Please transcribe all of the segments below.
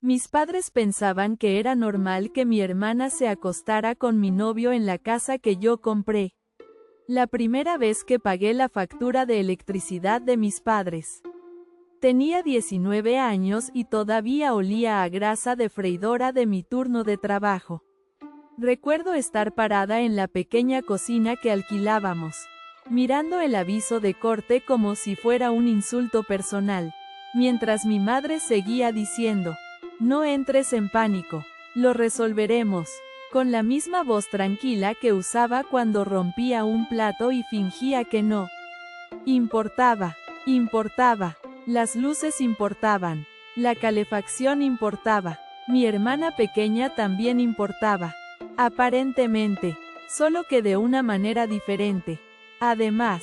Mis padres pensaban que era normal que mi hermana se acostara con mi novio en la casa que yo compré. La primera vez que pagué la factura de electricidad de mis padres. Tenía 19 años y todavía olía a grasa de freidora de mi turno de trabajo. Recuerdo estar parada en la pequeña cocina que alquilábamos, mirando el aviso de corte como si fuera un insulto personal, mientras mi madre seguía diciendo: "No entres en pánico, lo resolveremos", con la misma voz tranquila que usaba cuando rompía un plato y fingía que no importaba. Las luces importaban, la calefacción importaba, mi hermana pequeña también importaba. Aparentemente, solo que de una manera diferente. Además,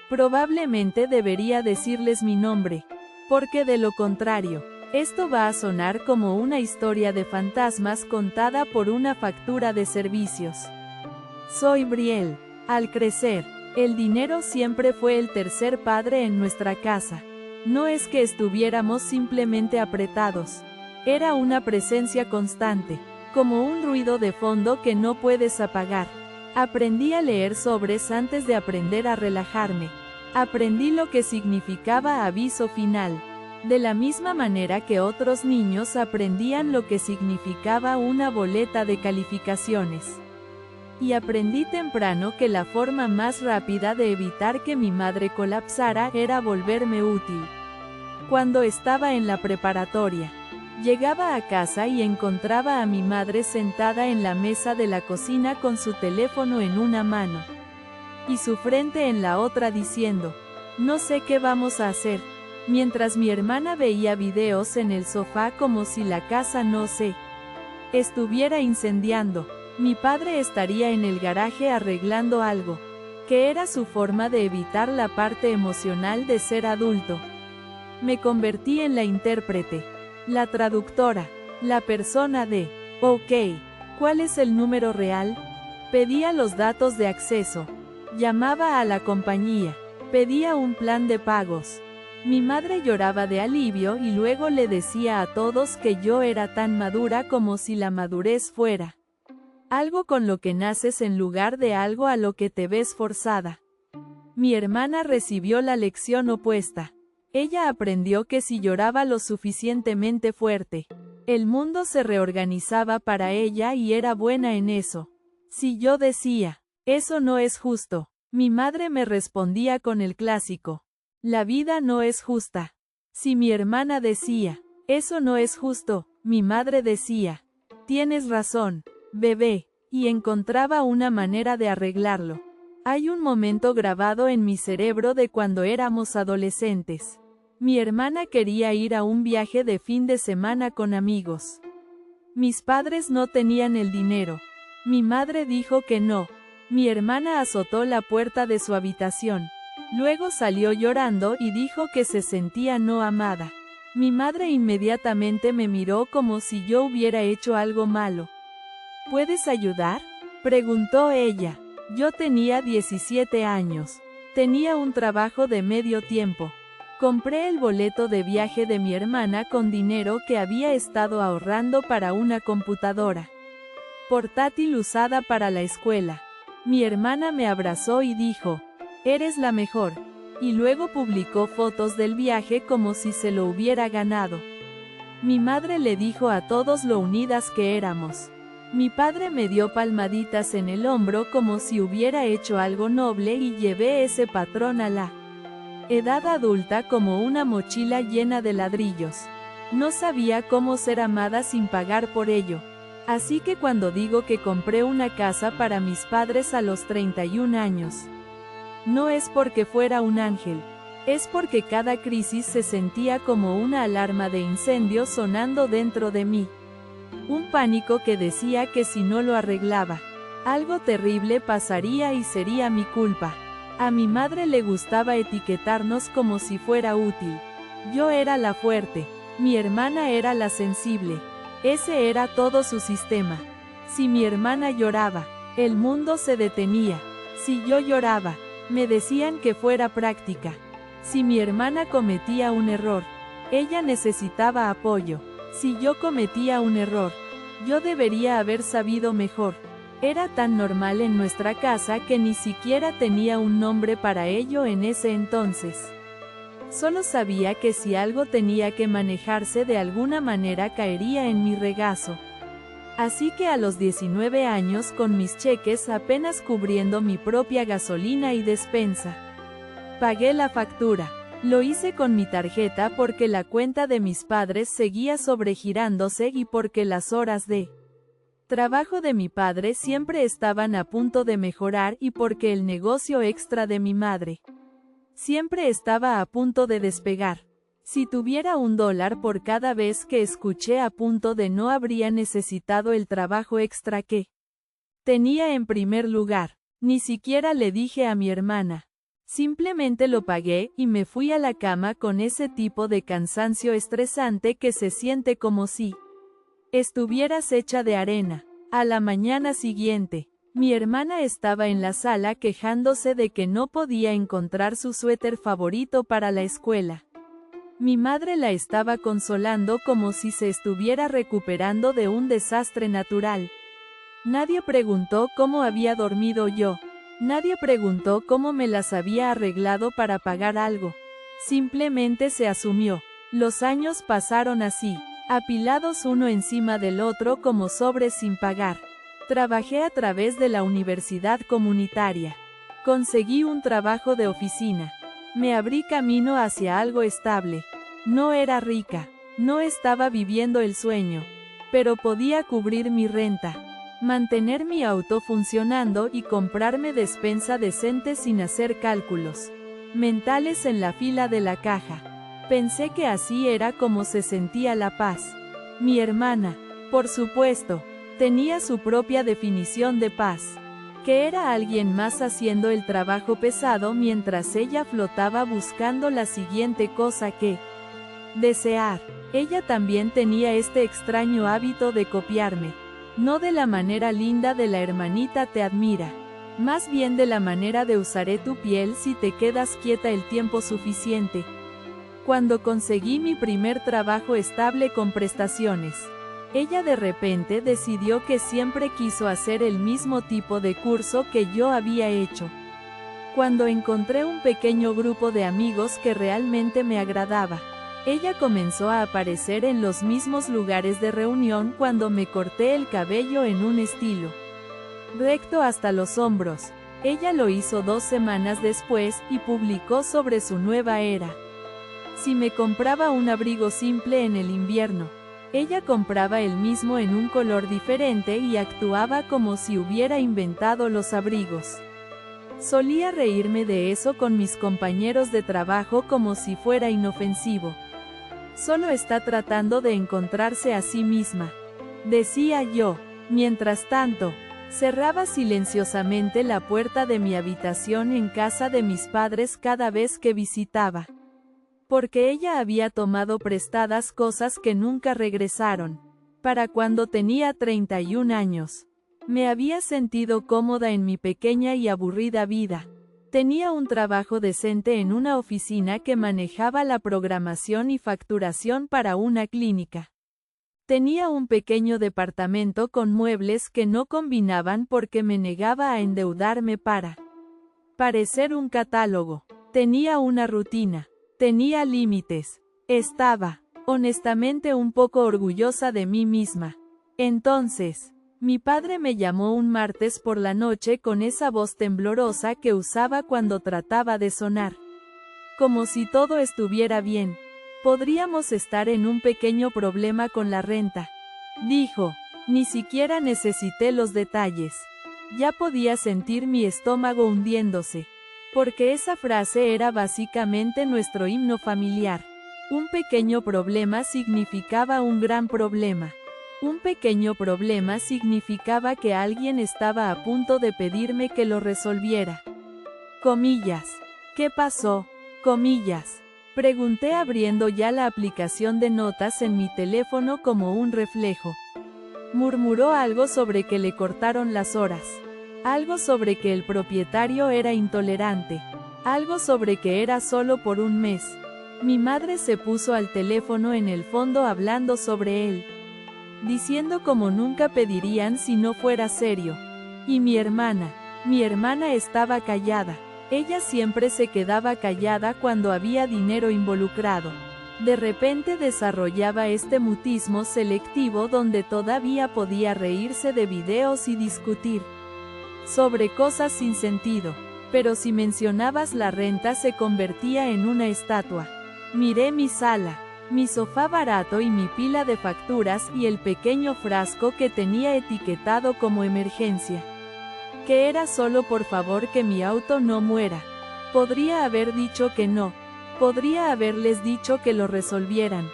probablemente debería decirles mi nombre, porque de lo contrario, esto va a sonar como una historia de fantasmas contada por una factura de servicios. Soy Brielle. Al crecer, el dinero siempre fue el tercer padre en nuestra casa. No es que estuviéramos simplemente apretados. Era una presencia constante, como un ruido de fondo que no puedes apagar. Aprendí a leer sobres antes de aprender a relajarme. Aprendí lo que significaba aviso final. De la misma manera que otros niños aprendían lo que significaba una boleta de calificaciones. Y aprendí temprano que la forma más rápida de evitar que mi madre colapsara era volverme útil. Cuando estaba en la preparatoria, llegaba a casa y encontraba a mi madre sentada en la mesa de la cocina con su teléfono en una mano y su frente en la otra diciendo: "No sé qué vamos a hacer", mientras mi hermana veía videos en el sofá como si la casa no se estuviera incendiando. Mi padre estaría en el garaje arreglando algo, que era su forma de evitar la parte emocional de ser adulto. Me convertí en la intérprete, la traductora, la persona de: "Ok, ¿cuál es el número real?". Pedía los datos de acceso, llamaba a la compañía, pedía un plan de pagos. Mi madre lloraba de alivio y luego le decía a todos que yo era tan madura como si la madurez fuera algo con lo que naces en lugar de algo a lo que te ves forzada. Mi hermana recibió la lección opuesta. Ella aprendió que si lloraba lo suficientemente fuerte, el mundo se reorganizaba para ella y era buena en eso. Si yo decía: "Eso no es justo", mi madre me respondía con el clásico: "La vida no es justa". Si mi hermana decía: "Eso no es justo", mi madre decía: "Tienes razón, bebé", y encontraba una manera de arreglarlo. Hay un momento grabado en mi cerebro de cuando éramos adolescentes. Mi hermana quería ir a un viaje de fin de semana con amigos. Mis padres no tenían el dinero. Mi madre dijo que no. Mi hermana azotó la puerta de su habitación. Luego salió llorando y dijo que se sentía no amada. Mi madre inmediatamente me miró como si yo hubiera hecho algo malo. ¿Puedes ayudar?, preguntó ella. Yo tenía 17 años. Tenía un trabajo de medio tiempo. Compré el boleto de viaje de mi hermana con dinero que había estado ahorrando para una computadora portátil usada para la escuela. Mi hermana me abrazó y dijo: "Eres la mejor", y luego publicó fotos del viaje como si se lo hubiera ganado. Mi madre le dijo a todos lo unidas que éramos. Mi padre me dio palmaditas en el hombro como si hubiera hecho algo noble y llevé ese patrón a la edad adulta como una mochila llena de ladrillos. No sabía cómo ser amada sin pagar por ello. Así que cuando digo que compré una casa para mis padres a los 31 años, no es porque fuera un ángel. Es porque cada crisis se sentía como una alarma de incendio sonando dentro de mí. Un pánico que decía que si no lo arreglaba, algo terrible pasaría y sería mi culpa. A mi madre le gustaba etiquetarnos como si fuera útil. Yo era la fuerte, mi hermana era la sensible. Ese era todo su sistema. Si mi hermana lloraba, el mundo se detenía. Si yo lloraba, me decían que fuera práctica. Si mi hermana cometía un error, ella necesitaba apoyo. Si yo cometía un error, yo debería haber sabido mejor. Era tan normal en nuestra casa que ni siquiera tenía un nombre para ello en ese entonces. Solo sabía que si algo tenía que manejarse de alguna manera caería en mi regazo. Así que a los 19 años, con mis cheques apenas cubriendo mi propia gasolina y despensa, pagué la factura. Lo hice con mi tarjeta porque la cuenta de mis padres seguía sobregirándose y porque las horas de trabajo de mi padre siempre estaban a punto de mejorar y porque el negocio extra de mi madre siempre estaba a punto de despegar. Si tuviera $1 por cada vez que escuché a punto de no habría necesitado el trabajo extra que tenía en primer lugar. Ni siquiera le dije a mi hermana. Simplemente lo pagué y me fui a la cama con ese tipo de cansancio estresante que se siente como si estuvieras hecha de arena. A la mañana siguiente, mi hermana estaba en la sala quejándose de que no podía encontrar su suéter favorito para la escuela. Mi madre la estaba consolando como si se estuviera recuperando de un desastre natural. Nadie preguntó cómo había dormido yo. Nadie preguntó cómo me las había arreglado para pagar algo. Simplemente se asumió. Los años pasaron así, apilados uno encima del otro como sobres sin pagar. Trabajé a través de la universidad comunitaria. Conseguí un trabajo de oficina. Me abrí camino hacia algo estable. No era rica, no estaba viviendo el sueño, pero podía cubrir mi renta, mantener mi auto funcionando y comprarme despensa decente sin hacer cálculos mentales en la fila de la caja. Pensé que así era como se sentía la paz. Mi hermana, por supuesto, tenía su propia definición de paz, que era alguien más haciendo el trabajo pesado mientras ella flotaba buscando la siguiente cosa que desear. Ella también tenía este extraño hábito de copiarme, no de la manera linda de la hermanita te admira, más bien de la manera de usaré tu piel si te quedas quieta el tiempo suficiente. Cuando conseguí mi primer trabajo estable con prestaciones, ella de repente decidió que siempre quiso hacer el mismo tipo de curso que yo había hecho. Cuando encontré un pequeño grupo de amigos que realmente me agradaba, ella comenzó a aparecer en los mismos lugares de reunión cuando me corté el cabello en un estilo recto hasta los hombros. Ella lo hizo 2 semanas después y publicó sobre su nueva era. Si me compraba un abrigo simple en el invierno, ella compraba el mismo en un color diferente y actuaba como si hubiera inventado los abrigos. Solía reírme de eso con mis compañeros de trabajo como si fuera inofensivo. Solo está tratando de encontrarse a sí misma, decía yo. Mientras tanto, cerraba silenciosamente la puerta de mi habitación en casa de mis padres cada vez que visitaba, porque ella había tomado prestadas cosas que nunca regresaron. Para cuando tenía 31 años, me había sentido cómoda en mi pequeña y aburrida vida. Tenía un trabajo decente en una oficina que manejaba la programación y facturación para una clínica. Tenía un pequeño departamento con muebles que no combinaban porque me negaba a endeudarme para parecer un catálogo. Tenía una rutina. Tenía límites. Estaba, honestamente, un poco orgullosa de mí misma. Entonces, mi padre me llamó un martes por la noche con esa voz temblorosa que usaba cuando trataba de sonar como si todo estuviera bien. Podríamos estar en un pequeño problema con la renta, dijo. Ni siquiera necesité los detalles. Ya podía sentir mi estómago hundiéndose, porque esa frase era básicamente nuestro himno familiar. Un pequeño problema significaba un gran problema. Un pequeño problema significaba que alguien estaba a punto de pedirme que lo resolviera. Comillas. ¿Qué pasó? Comillas. Pregunté abriendo ya la aplicación de notas en mi teléfono como un reflejo. Murmuró algo sobre que le cortaron las horas. Algo sobre que el propietario era intolerante. Algo sobre que era solo por un mes. Mi madre se puso al teléfono en el fondo hablando sobre él, diciendo como nunca pedirían si no fuera serio. Y mi hermana estaba callada. Ella siempre se quedaba callada cuando había dinero involucrado. De repente desarrollaba este mutismo selectivo donde todavía podía reírse de videos y discutir sobre cosas sin sentido. Pero si mencionabas la renta se convertía en una estatua. Miré mi sala, mi sofá barato y mi pila de facturas y el pequeño frasco que tenía etiquetado como emergencia. Que era solo por favor que mi auto no muera. Podría haber dicho que no. Podría haberles dicho que lo resolvieran.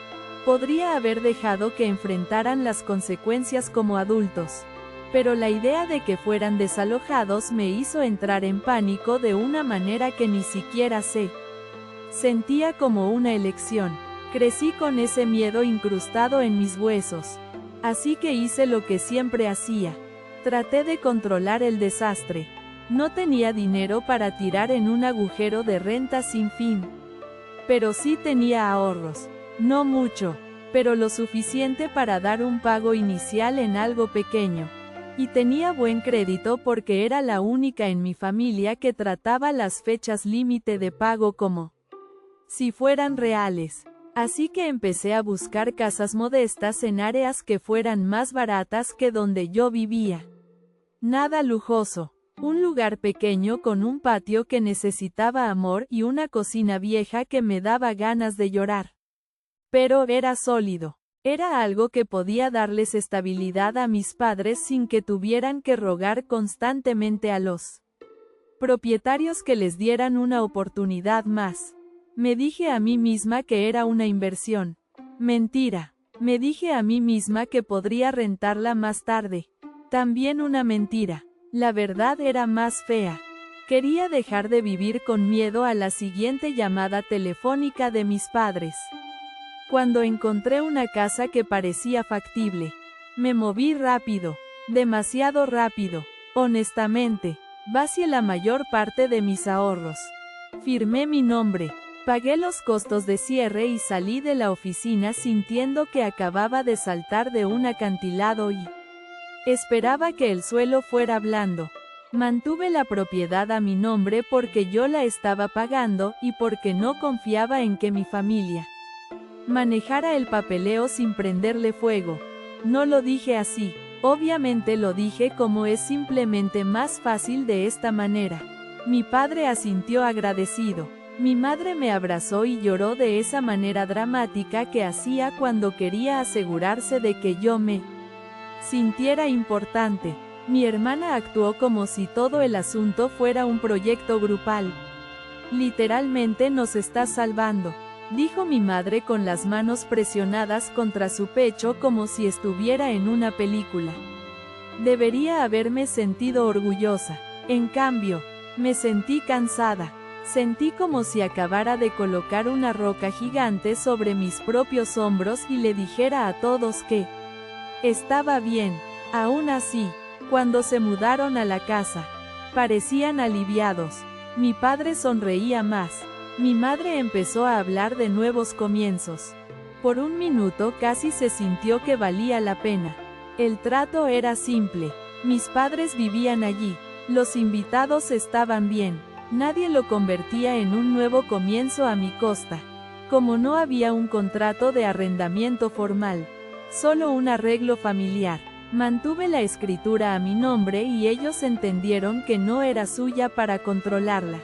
Podría haber dejado que enfrentaran las consecuencias como adultos. Pero la idea de que fueran desalojados me hizo entrar en pánico de una manera que ni siquiera sé. Sentía como una elección. Crecí con ese miedo incrustado en mis huesos. Así que hice lo que siempre hacía. Traté de controlar el desastre. No tenía dinero para tirar en un agujero de renta sin fin. Pero sí tenía ahorros. No mucho, pero lo suficiente para dar un pago inicial en algo pequeño. Y tenía buen crédito porque era la única en mi familia que trataba las fechas límite de pago como si fueran reales. Así que empecé a buscar casas modestas en áreas que fueran más baratas que donde yo vivía. Nada lujoso. Un lugar pequeño con un patio que necesitaba amor y una cocina vieja que me daba ganas de llorar. Pero era sólido. Era algo que podía darles estabilidad a mis padres sin que tuvieran que rogar constantemente a los propietarios que les dieran una oportunidad más. Me dije a mí misma que era una inversión. Mentira. Me dije a mí misma que podría rentarla más tarde. También una mentira. La verdad era más fea. Quería dejar de vivir con miedo a la siguiente llamada telefónica de mis padres. Cuando encontré una casa que parecía factible, me moví rápido, demasiado rápido. Honestamente, vacié la mayor parte de mis ahorros. Firmé mi nombre, pagué los costos de cierre y salí de la oficina sintiendo que acababa de saltar de un acantilado y esperaba que el suelo fuera blando. Mantuve la propiedad a mi nombre porque yo la estaba pagando y porque no confiaba en que mi familia manejara el papeleo sin prenderle fuego. No lo dije así. Obviamente lo dije como es simplemente más fácil de esta manera. Mi padre asintió agradecido. Mi madre me abrazó y lloró de esa manera dramática que hacía cuando quería asegurarse de que yo me sintiera importante. Mi hermana actuó como si todo el asunto fuera un proyecto grupal. Literalmente nos estás salvando, dijo mi madre con las manos presionadas contra su pecho como si estuviera en una película. Debería haberme sentido orgullosa. En cambio, me sentí cansada. Sentí como si acabara de colocar una roca gigante sobre mis propios hombros y le dijera a todos que estaba bien. Aún así, cuando se mudaron a la casa, parecían aliviados. Mi padre sonreía más. Mi madre empezó a hablar de nuevos comienzos. Por un minuto casi se sintió que valía la pena. El trato era simple. Mis padres vivían allí. Los invitados estaban bien. Nadie lo convertía en un nuevo comienzo a mi costa. Como no había un contrato de arrendamiento formal, solo un arreglo familiar, mantuve la escritura a mi nombre y ellos entendieron que no era suya para controlarla.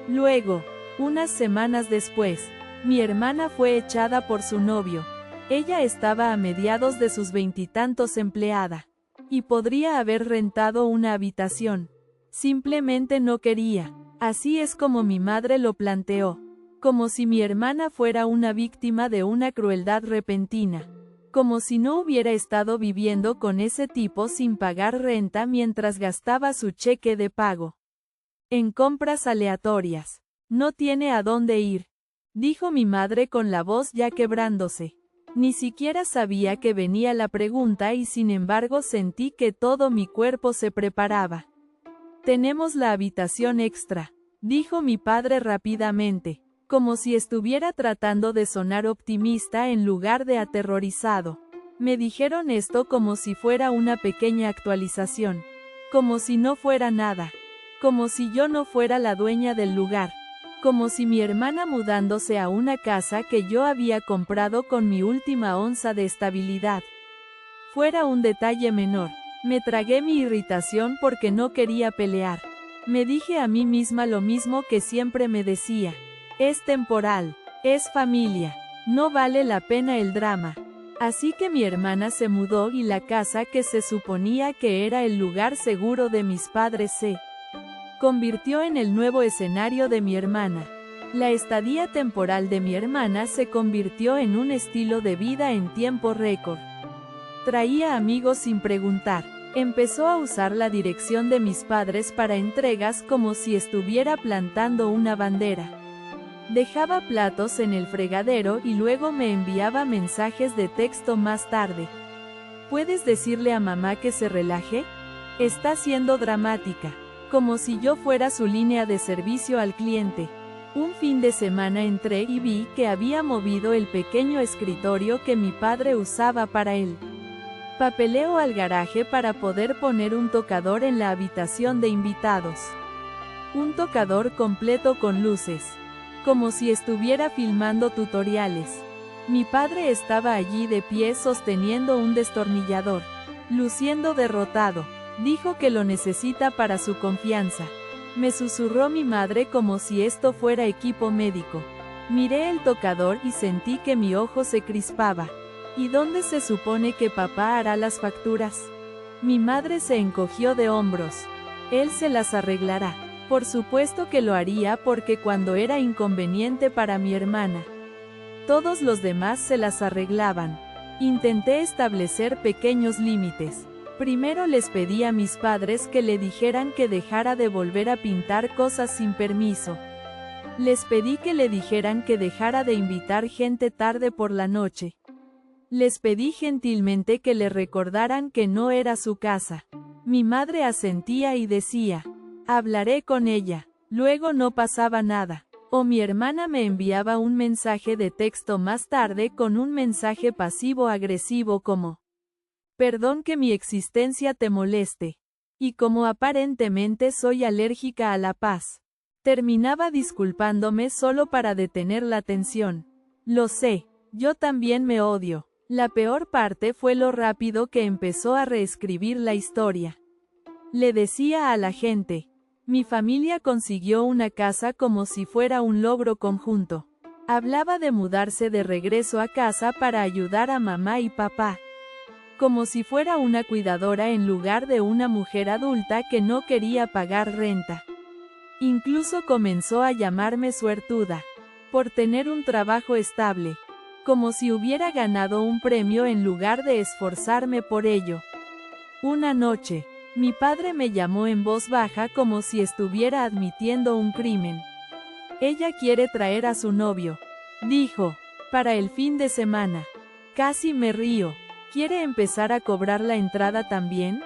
Luego, unas semanas después, mi hermana fue echada por su novio. Ella estaba a mediados de sus 20 empleada. Y podría haber rentado una habitación. Simplemente no quería. Así es como mi madre lo planteó. Como si mi hermana fuera una víctima de una crueldad repentina. Como si no hubiera estado viviendo con ese tipo sin pagar renta mientras gastaba su cheque de pago en compras aleatorias. No tiene a dónde ir, dijo mi madre con la voz ya quebrándose. Ni siquiera sabía que venía la pregunta y sin embargo sentí que todo mi cuerpo se preparaba. Tenemos la habitación extra, dijo mi padre rápidamente, como si estuviera tratando de sonar optimista en lugar de aterrorizado. Me dijeron esto como si fuera una pequeña actualización, como si no fuera nada, como si yo no fuera la dueña del lugar, como si mi hermana mudándose a una casa que yo había comprado con mi última onza de estabilidad fuera un detalle menor. Me tragué mi irritación porque no quería pelear. Me dije a mí misma lo mismo que siempre me decía: es temporal, es familia, no vale la pena el drama. Así que mi hermana se mudó y la casa que se suponía que era el lugar seguro de mis padres se convirtió en el nuevo escenario de mi hermana. La estadía temporal de mi hermana se convirtió en un estilo de vida en tiempo récord. Traía amigos sin preguntar. Empezó a usar la dirección de mis padres para entregas como si estuviera plantando una bandera. Dejaba platos en el fregadero y luego me enviaba mensajes de texto más tarde. ¿Puedes decirle a mamá que se relaje? Está siendo dramática. Como si yo fuera su línea de servicio al cliente. Un fin de semana entré y vi que había movido el pequeño escritorio que mi padre usaba para él papeleo al garaje para poder poner un tocador en la habitación de invitados. Un tocador completo con luces. Como si estuviera filmando tutoriales. Mi padre estaba allí de pie sosteniendo un destornillador. Luciendo derrotado. Dijo que lo necesita para su confianza. Me susurró mi madre como si esto fuera equipo médico. Miré el tocador y sentí que mi ojo se crispaba. ¿Y dónde se supone que papá hará las facturas? Mi madre se encogió de hombros. Él se las arreglará. Por supuesto que lo haría porque cuando era inconveniente para mi hermana, todos los demás se las arreglaban. Intenté establecer pequeños límites. Primero les pedí a mis padres que le dijeran que dejara de volver a pintar cosas sin permiso. Les pedí que le dijeran que dejara de invitar gente tarde por la noche. Les pedí gentilmente que le recordaran que no era su casa. Mi madre asentía y decía: hablaré con ella. Luego no pasaba nada. O mi hermana me enviaba un mensaje de texto más tarde con un mensaje pasivo-agresivo como: perdón que mi existencia te moleste. Y como aparentemente soy alérgica a la paz, terminaba disculpándome solo para detener la tensión. Lo sé, yo también me odio. La peor parte fue lo rápido que empezó a reescribir la historia. Le decía a la gente: mi familia consiguió una casa como si fuera un logro conjunto. Hablaba de mudarse de regreso a casa para ayudar a mamá y papá. Como si fuera una cuidadora en lugar de una mujer adulta que no quería pagar renta. Incluso comenzó a llamarme suertuda, por tener un trabajo estable. Como si hubiera ganado un premio en lugar de esforzarme por ello. Una noche, mi padre me llamó en voz baja como si estuviera admitiendo un crimen. Ella quiere traer a su novio, dijo, para el fin de semana. Casi me río. ¿Quiere empezar a cobrar la entrada también?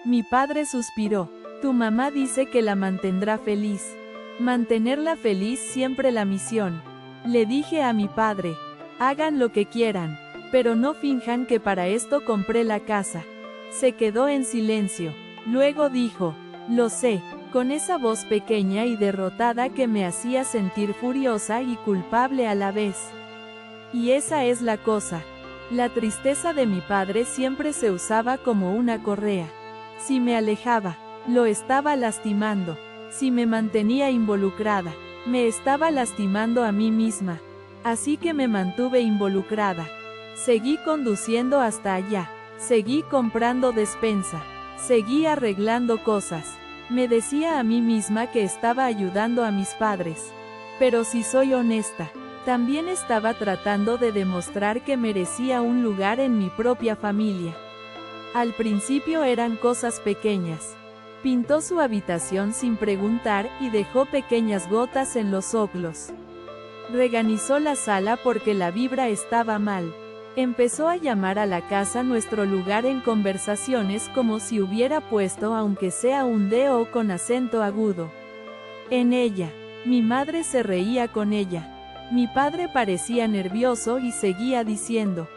Mi padre suspiró. Tu mamá dice que la mantendrá feliz. Mantenerla feliz siempre la misión. Le dije a mi padre: hagan lo que quieran, pero no finjan que para esto compré la casa. Se quedó en silencio. Luego dijo: lo sé, con esa voz pequeña y derrotada que me hacía sentir furiosa y culpable a la vez. Y esa es la cosa. La tristeza de mi padre siempre se usaba como una correa. Si me alejaba, lo estaba lastimando. Si me mantenía involucrada, me estaba lastimando a mí misma. Así que me mantuve involucrada. Seguí conduciendo hasta allá. Seguí comprando despensa. Seguí arreglando cosas. Me decía a mí misma que estaba ayudando a mis padres. Pero si soy honesta, también estaba tratando de demostrar que merecía un lugar en mi propia familia. Al principio eran cosas pequeñas. Pintó su habitación sin preguntar y dejó pequeñas gotas en los soclos. Reganizó la sala porque la vibra estaba mal. Empezó a llamar a la casa nuestro lugar en conversaciones como si hubiera puesto aunque sea un D-O con acento agudo. En ella. Mi madre se reía con ella. Mi padre parecía nervioso y seguía diciendo,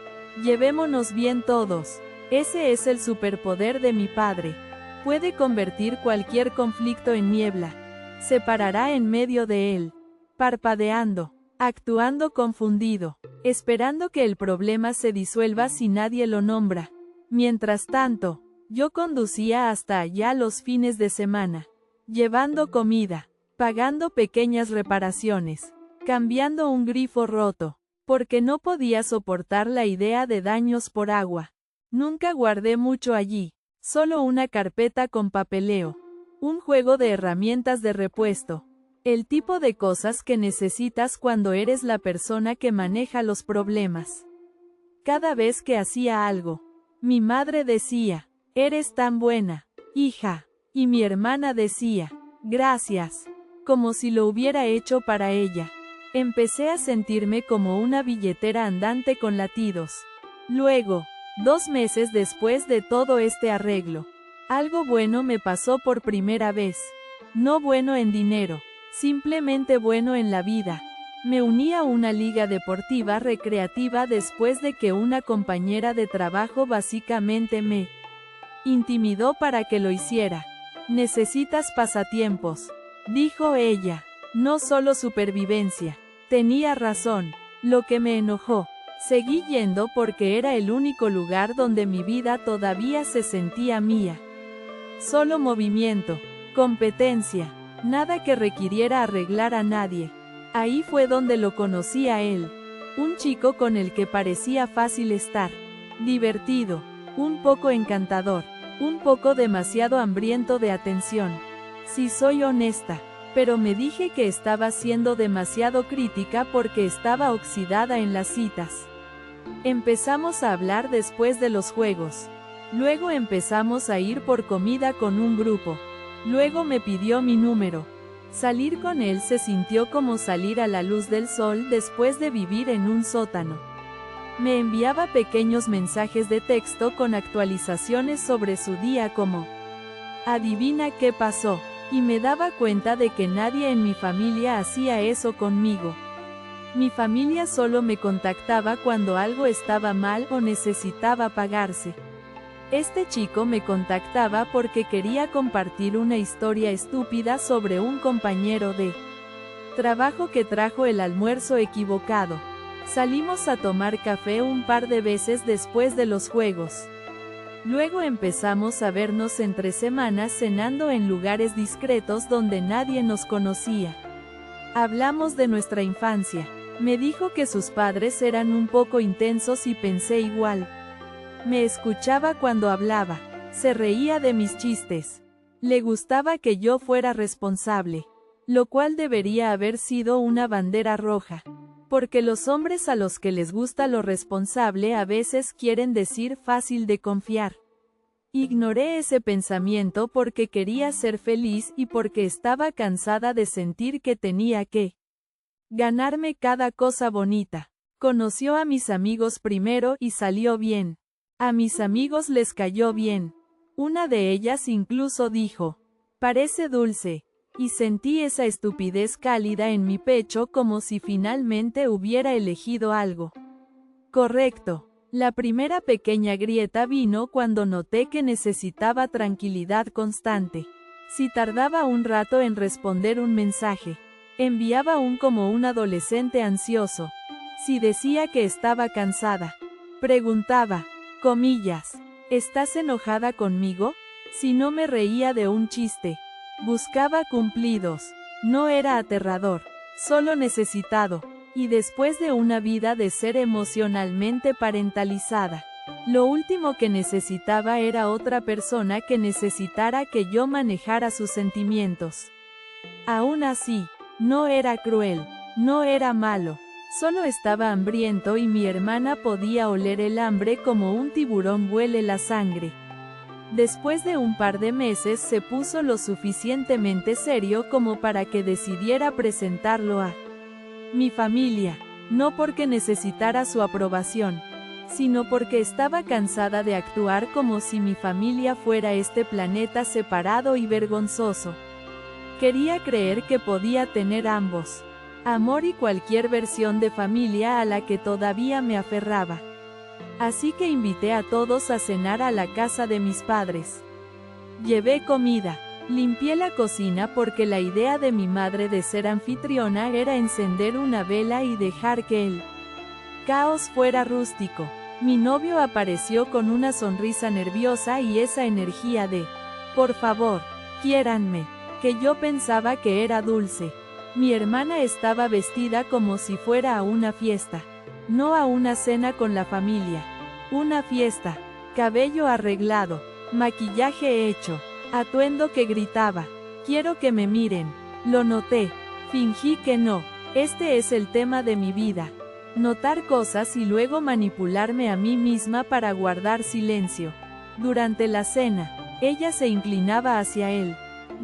llevémonos bien todos. Ese es el superpoder de mi padre. Puede convertir cualquier conflicto en niebla. Se parará en medio de él, parpadeando, actuando confundido, esperando que el problema se disuelva si nadie lo nombra. Mientras tanto, yo conducía hasta allá los fines de semana, llevando comida, pagando pequeñas reparaciones, cambiando un grifo roto, porque no podía soportar la idea de daños por agua. Nunca guardé mucho allí, solo una carpeta con papeleo, un juego de herramientas de repuesto, el tipo de cosas que necesitas cuando eres la persona que maneja los problemas. Cada vez que hacía algo, mi madre decía, eres tan buena, hija, y mi hermana decía, gracias, como si lo hubiera hecho para ella. Empecé a sentirme como una billetera andante con latidos. Luego, 2 meses después de todo este arreglo, algo bueno me pasó por primera vez. No bueno en dinero, simplemente bueno en la vida. Me uní a una liga deportiva recreativa después de que una compañera de trabajo básicamente me intimidó para que lo hiciera. Necesitas pasatiempos, dijo ella, no solo supervivencia. Tenía razón, lo que me enojó. Seguí yendo porque era el único lugar donde mi vida todavía se sentía mía. Solo movimiento, competencia, nada que requiriera arreglar a nadie. Ahí fue donde lo conocí a él, un chico con el que parecía fácil estar, divertido, un poco encantador, un poco demasiado hambriento de atención. Si soy honesta, pero me dije que estaba siendo demasiado crítica porque estaba oxidada en las citas. Empezamos a hablar después de los juegos. Luego empezamos a ir por comida con un grupo. Luego me pidió mi número. Salir con él se sintió como salir a la luz del sol después de vivir en un sótano. Me enviaba pequeños mensajes de texto con actualizaciones sobre su día como, adivina qué pasó, y me daba cuenta de que nadie en mi familia hacía eso conmigo. Mi familia solo me contactaba cuando algo estaba mal o necesitaba pagarse. Este chico me contactaba porque quería compartir una historia estúpida sobre un compañero de trabajo que trajo el almuerzo equivocado. Salimos a tomar café un par de veces después de los juegos. Luego empezamos a vernos entre semanas cenando en lugares discretos donde nadie nos conocía. Hablamos de nuestra infancia. Me dijo que sus padres eran un poco intensos y pensé igual. Me escuchaba cuando hablaba, se reía de mis chistes. Le gustaba que yo fuera responsable, lo cual debería haber sido una bandera roja. Porque los hombres a los que les gusta lo responsable a veces quieren decir fácil de confiar. Ignoré ese pensamiento porque quería ser feliz y porque estaba cansada de sentir que tenía que ganarme cada cosa bonita. Conoció a mis amigos primero y salió bien. A mis amigos les cayó bien. Una de ellas incluso dijo, parece dulce. Y sentí esa estupidez cálida en mi pecho como si finalmente hubiera elegido algo correcto. La primera pequeña grieta vino cuando noté que necesitaba tranquilidad constante. Si tardaba un rato en responder un mensaje, enviaba como un adolescente ansioso. Si decía que estaba cansada, preguntaba, comillas, ¿estás enojada conmigo? Si no me reía de un chiste, buscaba cumplidos. No era aterrador, solo necesitado. Y después de una vida de ser emocionalmente parentalizada, lo último que necesitaba era otra persona que necesitara que yo manejara sus sentimientos. Aún así, no era cruel, no era malo, solo estaba hambriento y mi hermana podía oler el hambre como un tiburón huele la sangre. Después de un par de meses se puso lo suficientemente serio como para que decidiera presentarlo a mi familia, no porque necesitara su aprobación, sino porque estaba cansada de actuar como si mi familia fuera este planeta separado y vergonzoso. Quería creer que podía tener ambos. amor y cualquier versión de familia a la que todavía me aferraba. Así que invité a todos a cenar a la casa de mis padres. Llevé comida. Limpié la cocina porque la idea de mi madre de ser anfitriona era encender una vela y dejar que el caos fuera rústico. Mi novio apareció con una sonrisa nerviosa y esa energía de, por favor, quiéranme, que yo pensaba que era dulce. Mi hermana estaba vestida como si fuera a una fiesta, no a una cena con la familia. Una fiesta, cabello arreglado, maquillaje hecho, atuendo que gritaba, quiero que me miren. Lo noté, fingí que no, este es el tema de mi vida. Notar cosas y luego manipularme a mí misma para guardar silencio. Durante la cena, ella se inclinaba hacia él,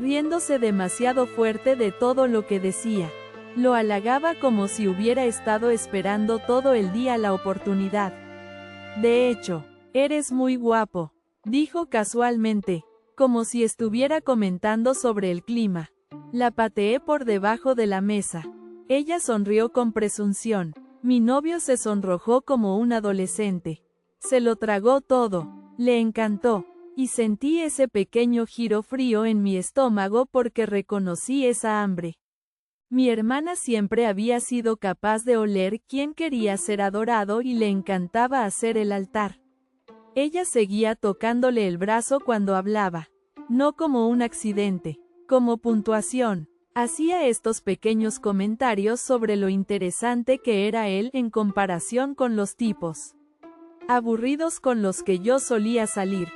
riéndose demasiado fuerte de todo lo que decía. Lo halagaba como si hubiera estado esperando todo el día la oportunidad. De hecho, eres muy guapo, dijo casualmente, como si estuviera comentando sobre el clima. La pateé por debajo de la mesa. Ella sonrió con presunción. Mi novio se sonrojó como un adolescente. Se lo tragó todo. Le encantó. Y sentí ese pequeño giro frío en mi estómago porque reconocí esa hambre. Mi hermana siempre había sido capaz de oler quién quería ser adorado y le encantaba hacer el altar. Ella seguía tocándole el brazo cuando hablaba. No como un accidente, como puntuación. Hacía estos pequeños comentarios sobre lo interesante que era él en comparación con los tipos aburridos con los que yo solía salir.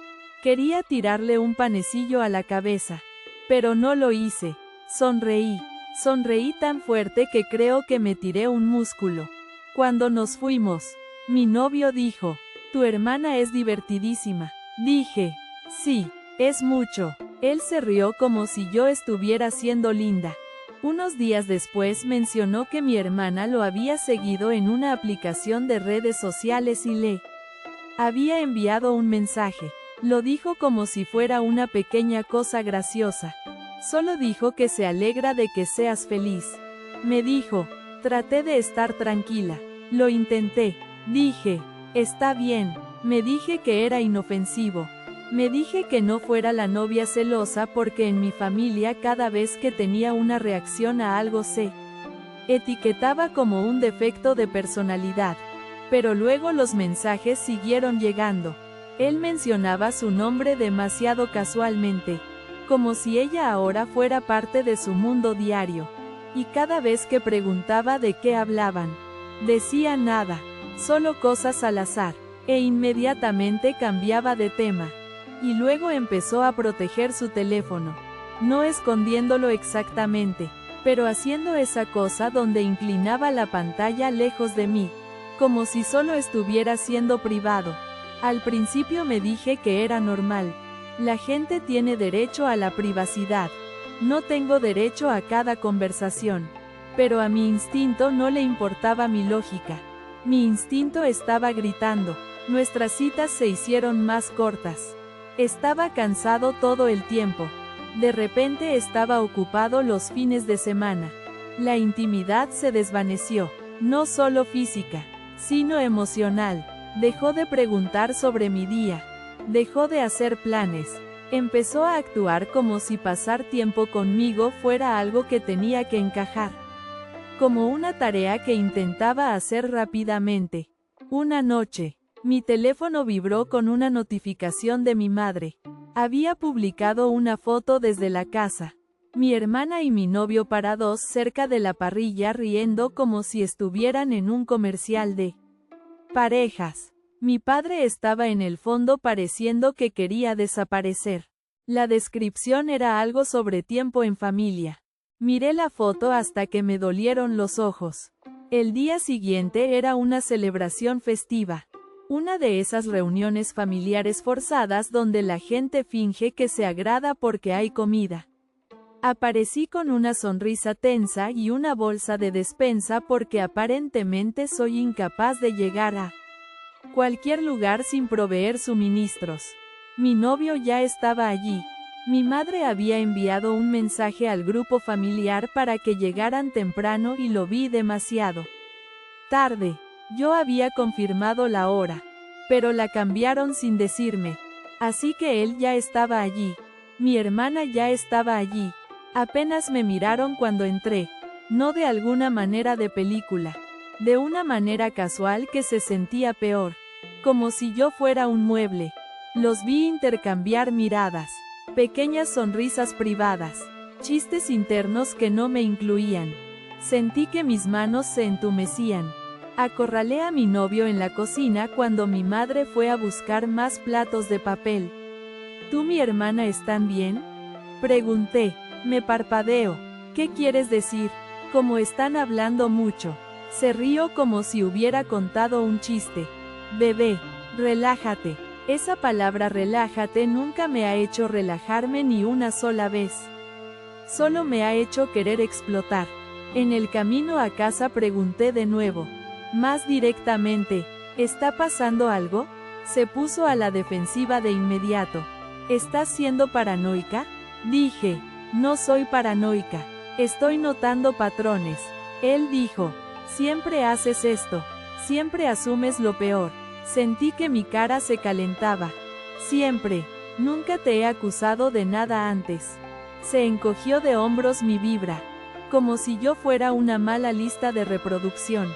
Quería tirarle un panecillo a la cabeza, pero no lo hice. Sonreí. Sonreí tan fuerte que creo que me tiré un músculo. Cuando nos fuimos, mi novio dijo, tu hermana es divertidísima. Dije, sí, es mucho. Él se rió como si yo estuviera siendo linda. Unos días después mencionó que mi hermana lo había seguido en una aplicación de redes sociales y le había enviado un mensaje. Lo dijo como si fuera una pequeña cosa graciosa. Solo dijo que se alegra de que seas feliz. Me dijo, traté de estar tranquila. Lo intenté. Dije, está bien. Me dije que era inofensivo. Me dije que no fuera la novia celosa porque en mi familia cada vez que tenía una reacción a algo se etiquetaba como un defecto de personalidad. Pero luego los mensajes siguieron llegando. Él mencionaba su nombre demasiado casualmente, como si ella ahora fuera parte de su mundo diario. Y cada vez que preguntaba de qué hablaban, decía nada, solo cosas al azar, e inmediatamente cambiaba de tema. Y luego empezó a proteger su teléfono, no escondiéndolo exactamente, pero haciendo esa cosa donde inclinaba la pantalla lejos de mí, como si solo estuviera siendo privado. Al principio me dije que era normal. La gente tiene derecho a la privacidad. No tengo derecho a cada conversación. Pero a mi instinto no le importaba mi lógica. Mi instinto estaba gritando. Nuestras citas se hicieron más cortas. Estaba cansado todo el tiempo. De repente estaba ocupado los fines de semana. La intimidad se desvaneció. No solo física, sino emocional. Dejó de preguntar sobre mi día. Dejó de hacer planes. Empezó a actuar como si pasar tiempo conmigo fuera algo que tenía que encajar. Como una tarea que intentaba hacer rápidamente. Una noche, mi teléfono vibró con una notificación de mi madre. Había publicado una foto desde la casa. Mi hermana y mi novio parados cerca de la parrilla riendo como si estuvieran en un comercial de parejas. Mi padre estaba en el fondo pareciendo que quería desaparecer. La descripción era algo sobre tiempo en familia. Miré la foto hasta que me dolieron los ojos. El día siguiente era una celebración festiva. Una de esas reuniones familiares forzadas donde la gente finge que se agrada porque hay comida. Aparecí con una sonrisa tensa y una bolsa de despensa porque aparentemente soy incapaz de llegar a cualquier lugar sin proveer suministros. Mi novio ya estaba allí. Mi madre había enviado un mensaje al grupo familiar para que llegaran temprano y lo vi demasiado tarde. Yo había confirmado la hora, pero la cambiaron sin decirme. Así que él ya estaba allí. Mi hermana ya estaba allí. Apenas me miraron cuando entré. No de alguna manera de película. De una manera casual que se sentía peor. Como si yo fuera un mueble. Los vi intercambiar miradas. Pequeñas sonrisas privadas. Chistes internos que no me incluían. Sentí que mis manos se entumecían. Acorralé a mi novio en la cocina cuando mi madre fue a buscar más platos de papel. ¿Tú y mi hermana están bien? Pregunté. Me parpadeo. ¿Qué quieres decir? Como están hablando mucho. Se rió como si hubiera contado un chiste. Bebé, relájate. Esa palabra relájate nunca me ha hecho relajarme ni una sola vez. Solo me ha hecho querer explotar. En el camino a casa pregunté de nuevo. Más directamente, ¿está pasando algo? Se puso a la defensiva de inmediato. ¿Estás siendo paranoica? Dije, no soy paranoica. Estoy notando patrones. Él dijo, siempre haces esto. Siempre asumes lo peor. Sentí que mi cara se calentaba. Siempre. Nunca te he acusado de nada antes. Se encogió de hombros mi vibra. Como si yo fuera una mala lista de reproducción.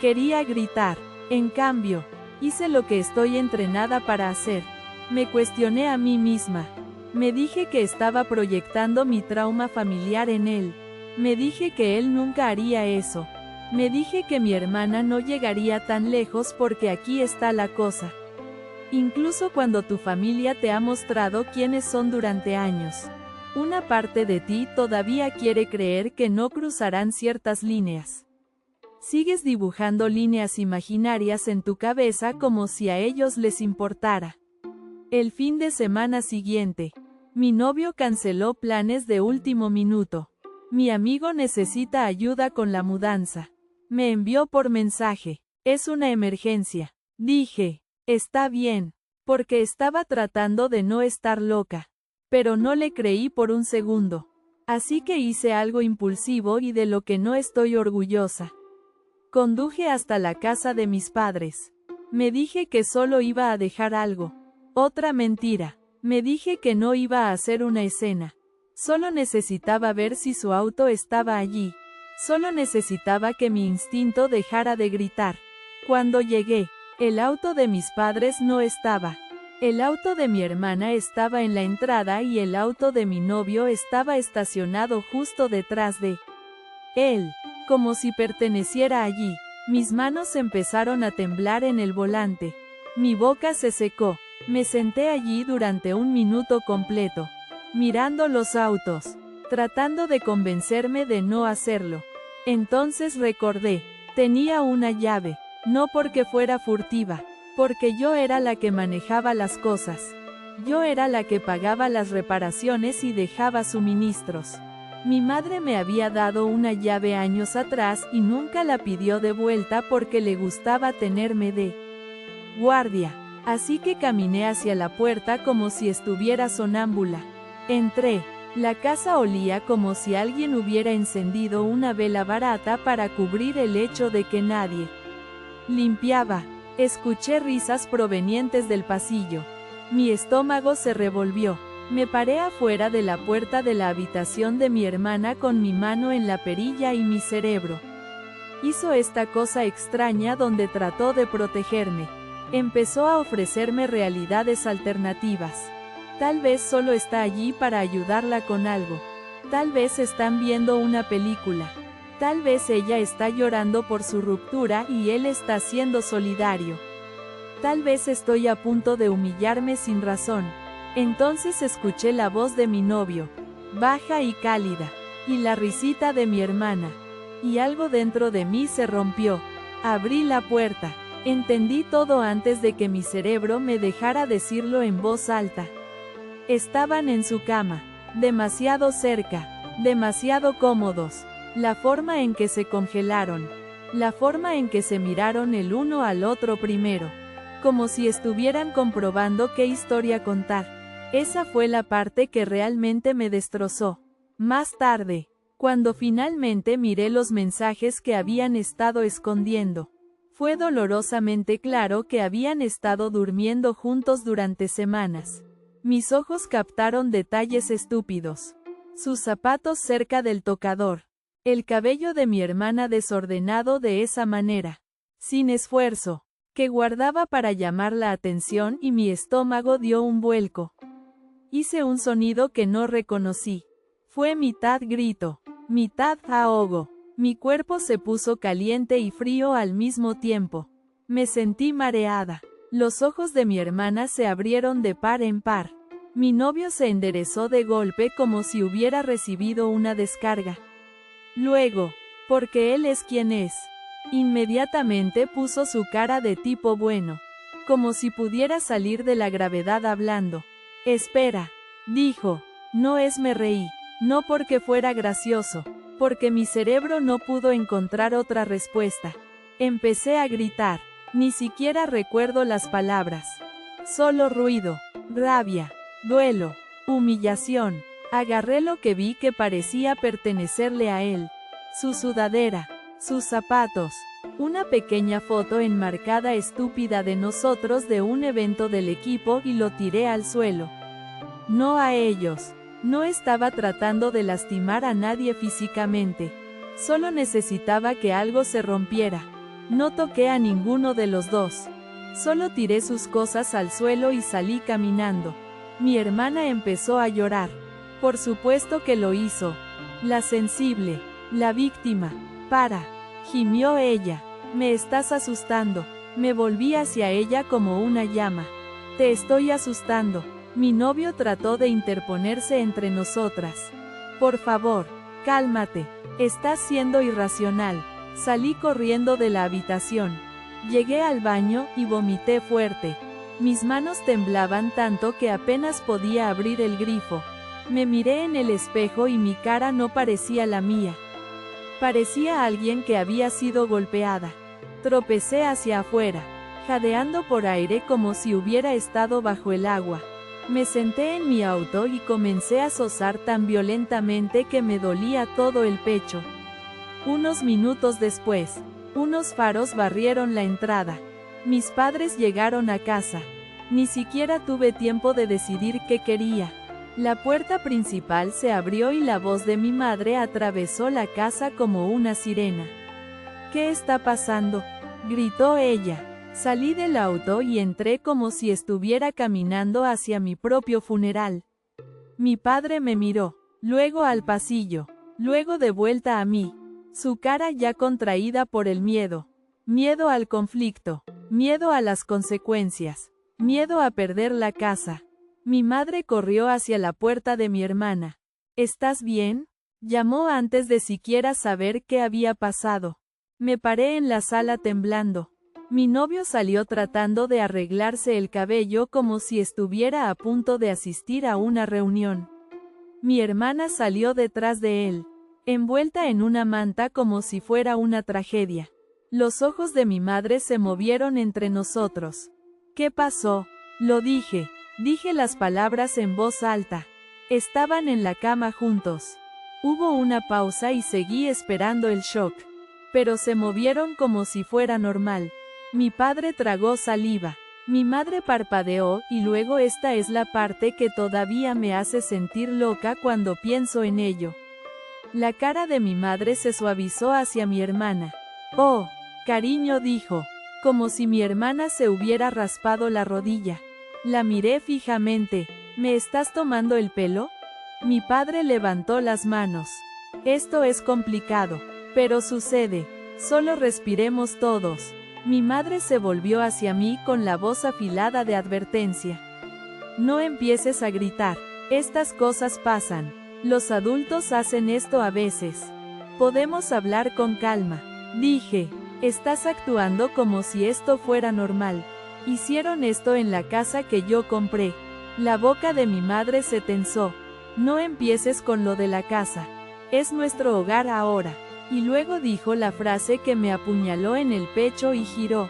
Quería gritar. En cambio, hice lo que estoy entrenada para hacer. Me cuestioné a mí misma. Me dije que estaba proyectando mi trauma familiar en él. Me dije que él nunca haría eso. Me dije que mi hermana no llegaría tan lejos porque aquí está la cosa. Incluso cuando tu familia te ha mostrado quiénes son durante años. Una parte de ti todavía quiere creer que no cruzarán ciertas líneas. Sigues dibujando líneas imaginarias en tu cabeza como si a ellos les importara. El fin de semana siguiente, mi novio canceló planes de último minuto. Mi amigo necesita ayuda con la mudanza. Me envió por mensaje. Es una emergencia. Dije, está bien, porque estaba tratando de no estar loca. Pero no le creí por un segundo. Así que hice algo impulsivo y de lo que no estoy orgullosa. Conduje hasta la casa de mis padres. Me dije que solo iba a dejar algo. Otra mentira. Me dije que no iba a hacer una escena. Solo necesitaba ver si su auto estaba allí. Solo necesitaba que mi instinto dejara de gritar. Cuando llegué, el auto de mis padres no estaba. El auto de mi hermana estaba en la entrada y el auto de mi novio estaba estacionado justo detrás de él, como si perteneciera allí. Mis manos empezaron a temblar en el volante. Mi boca se secó. Me senté allí durante un minuto completo, mirando los autos, tratando de convencerme de no hacerlo. Entonces recordé, tenía una llave, no porque fuera furtiva, porque yo era la que manejaba las cosas. Yo era la que pagaba las reparaciones y dejaba suministros. Mi madre me había dado una llave años atrás y nunca la pidió de vuelta porque le gustaba tenerme de guardia. Así que caminé hacia la puerta como si estuviera sonámbula. Entré. La casa olía como si alguien hubiera encendido una vela barata para cubrir el hecho de que nadie limpiaba. Escuché risas provenientes del pasillo. Mi estómago se revolvió. Me paré afuera de la puerta de la habitación de mi hermana con mi mano en la perilla y mi cerebro hizo esta cosa extraña donde trató de protegerme. Empezó a ofrecerme realidades alternativas. Tal vez solo está allí para ayudarla con algo. Tal vez están viendo una película. Tal vez ella está llorando por su ruptura y él está siendo solidario. Tal vez estoy a punto de humillarme sin razón. Entonces escuché la voz de mi novio, baja y cálida, y la risita de mi hermana. Y algo dentro de mí se rompió. Abrí la puerta. Entendí todo antes de que mi cerebro me dejara decirlo en voz alta. Estaban en su cama, demasiado cerca, demasiado cómodos. La forma en que se congelaron, la forma en que se miraron el uno al otro primero, como si estuvieran comprobando qué historia contar. Esa fue la parte que realmente me destrozó. Más tarde, cuando finalmente miré los mensajes que habían estado escondiendo, fue dolorosamente claro que habían estado durmiendo juntos durante semanas. Mis ojos captaron detalles estúpidos. Sus zapatos cerca del tocador. El cabello de mi hermana desordenado de esa manera, sin esfuerzo, que guardaba para llamar la atención, y mi estómago dio un vuelco. Hice un sonido que no reconocí. Fue mitad grito, mitad ahogo. Mi cuerpo se puso caliente y frío al mismo tiempo. Me sentí mareada. Los ojos de mi hermana se abrieron de par en par. Mi novio se enderezó de golpe como si hubiera recibido una descarga. Luego, porque él es quien es, inmediatamente puso su cara de tipo bueno, como si pudiera salir de la gravedad hablando. Espera, dijo, me reí, no porque fuera gracioso, porque mi cerebro no pudo encontrar otra respuesta. Empecé a gritar, ni siquiera recuerdo las palabras. Solo ruido, rabia, duelo, humillación. Agarré lo que vi que parecía pertenecerle a él. Su sudadera, sus zapatos, una pequeña foto enmarcada estúpida de nosotros de un evento del equipo, y lo tiré al suelo. No a ellos. No estaba tratando de lastimar a nadie físicamente. Solo necesitaba que algo se rompiera. No toqué a ninguno de los dos. Solo tiré sus cosas al suelo y salí caminando. Mi hermana empezó a llorar. Por supuesto que lo hizo. La sensible, la víctima. Para, gimió ella. Me estás asustando. Me volví hacia ella como una llama. Te estoy asustando. Mi novio trató de interponerse entre nosotras. Por favor, cálmate. Estás siendo irracional. Salí corriendo de la habitación. Llegué al baño y vomité fuerte. Mis manos temblaban tanto que apenas podía abrir el grifo. Me miré en el espejo y mi cara no parecía la mía. Parecía alguien que había sido golpeada. Tropecé hacia afuera, jadeando por aire como si hubiera estado bajo el agua. Me senté en mi auto y comencé a sosar tan violentamente que me dolía todo el pecho. Unos minutos después, unos faros barrieron la entrada. Mis padres llegaron a casa. Ni siquiera tuve tiempo de decidir qué quería. La puerta principal se abrió y la voz de mi madre atravesó la casa como una sirena. ¿Qué está pasando?, gritó ella. Salí del auto y entré como si estuviera caminando hacia mi propio funeral. Mi padre me miró, luego al pasillo, luego de vuelta a mí, su cara ya contraída por el miedo. Miedo al conflicto, miedo a las consecuencias, miedo a perder la casa. Mi madre corrió hacia la puerta de mi hermana. ¿Estás bien?, llamó antes de siquiera saber qué había pasado. Me paré en la sala temblando. Mi novio salió tratando de arreglarse el cabello como si estuviera a punto de asistir a una reunión. Mi hermana salió detrás de él, envuelta en una manta como si fuera una tragedia. Los ojos de mi madre se movieron entre nosotros. ¿Qué pasó?, lo dije. Dije las palabras en voz alta. Estaban en la cama juntos. Hubo una pausa y seguí esperando el shock. Pero se movieron como si fuera normal. Mi padre tragó saliva. Mi madre parpadeó, y luego esta es la parte que todavía me hace sentir loca cuando pienso en ello. La cara de mi madre se suavizó hacia mi hermana. Oh, cariño, dijo, como si mi hermana se hubiera raspado la rodilla. La miré fijamente. ¿Me estás tomando el pelo? Mi padre levantó las manos. Esto es complicado, pero sucede. Solo respiremos todos. Mi madre se volvió hacia mí con la voz afilada de advertencia. No empieces a gritar. Estas cosas pasan. Los adultos hacen esto a veces. Podemos hablar con calma. Dije, estás actuando como si esto fuera normal. Hicieron esto en la casa que yo compré. La boca de mi madre se tensó. No empieces con lo de la casa. Es nuestro hogar ahora. Y luego dijo la frase que me apuñaló en el pecho y giró.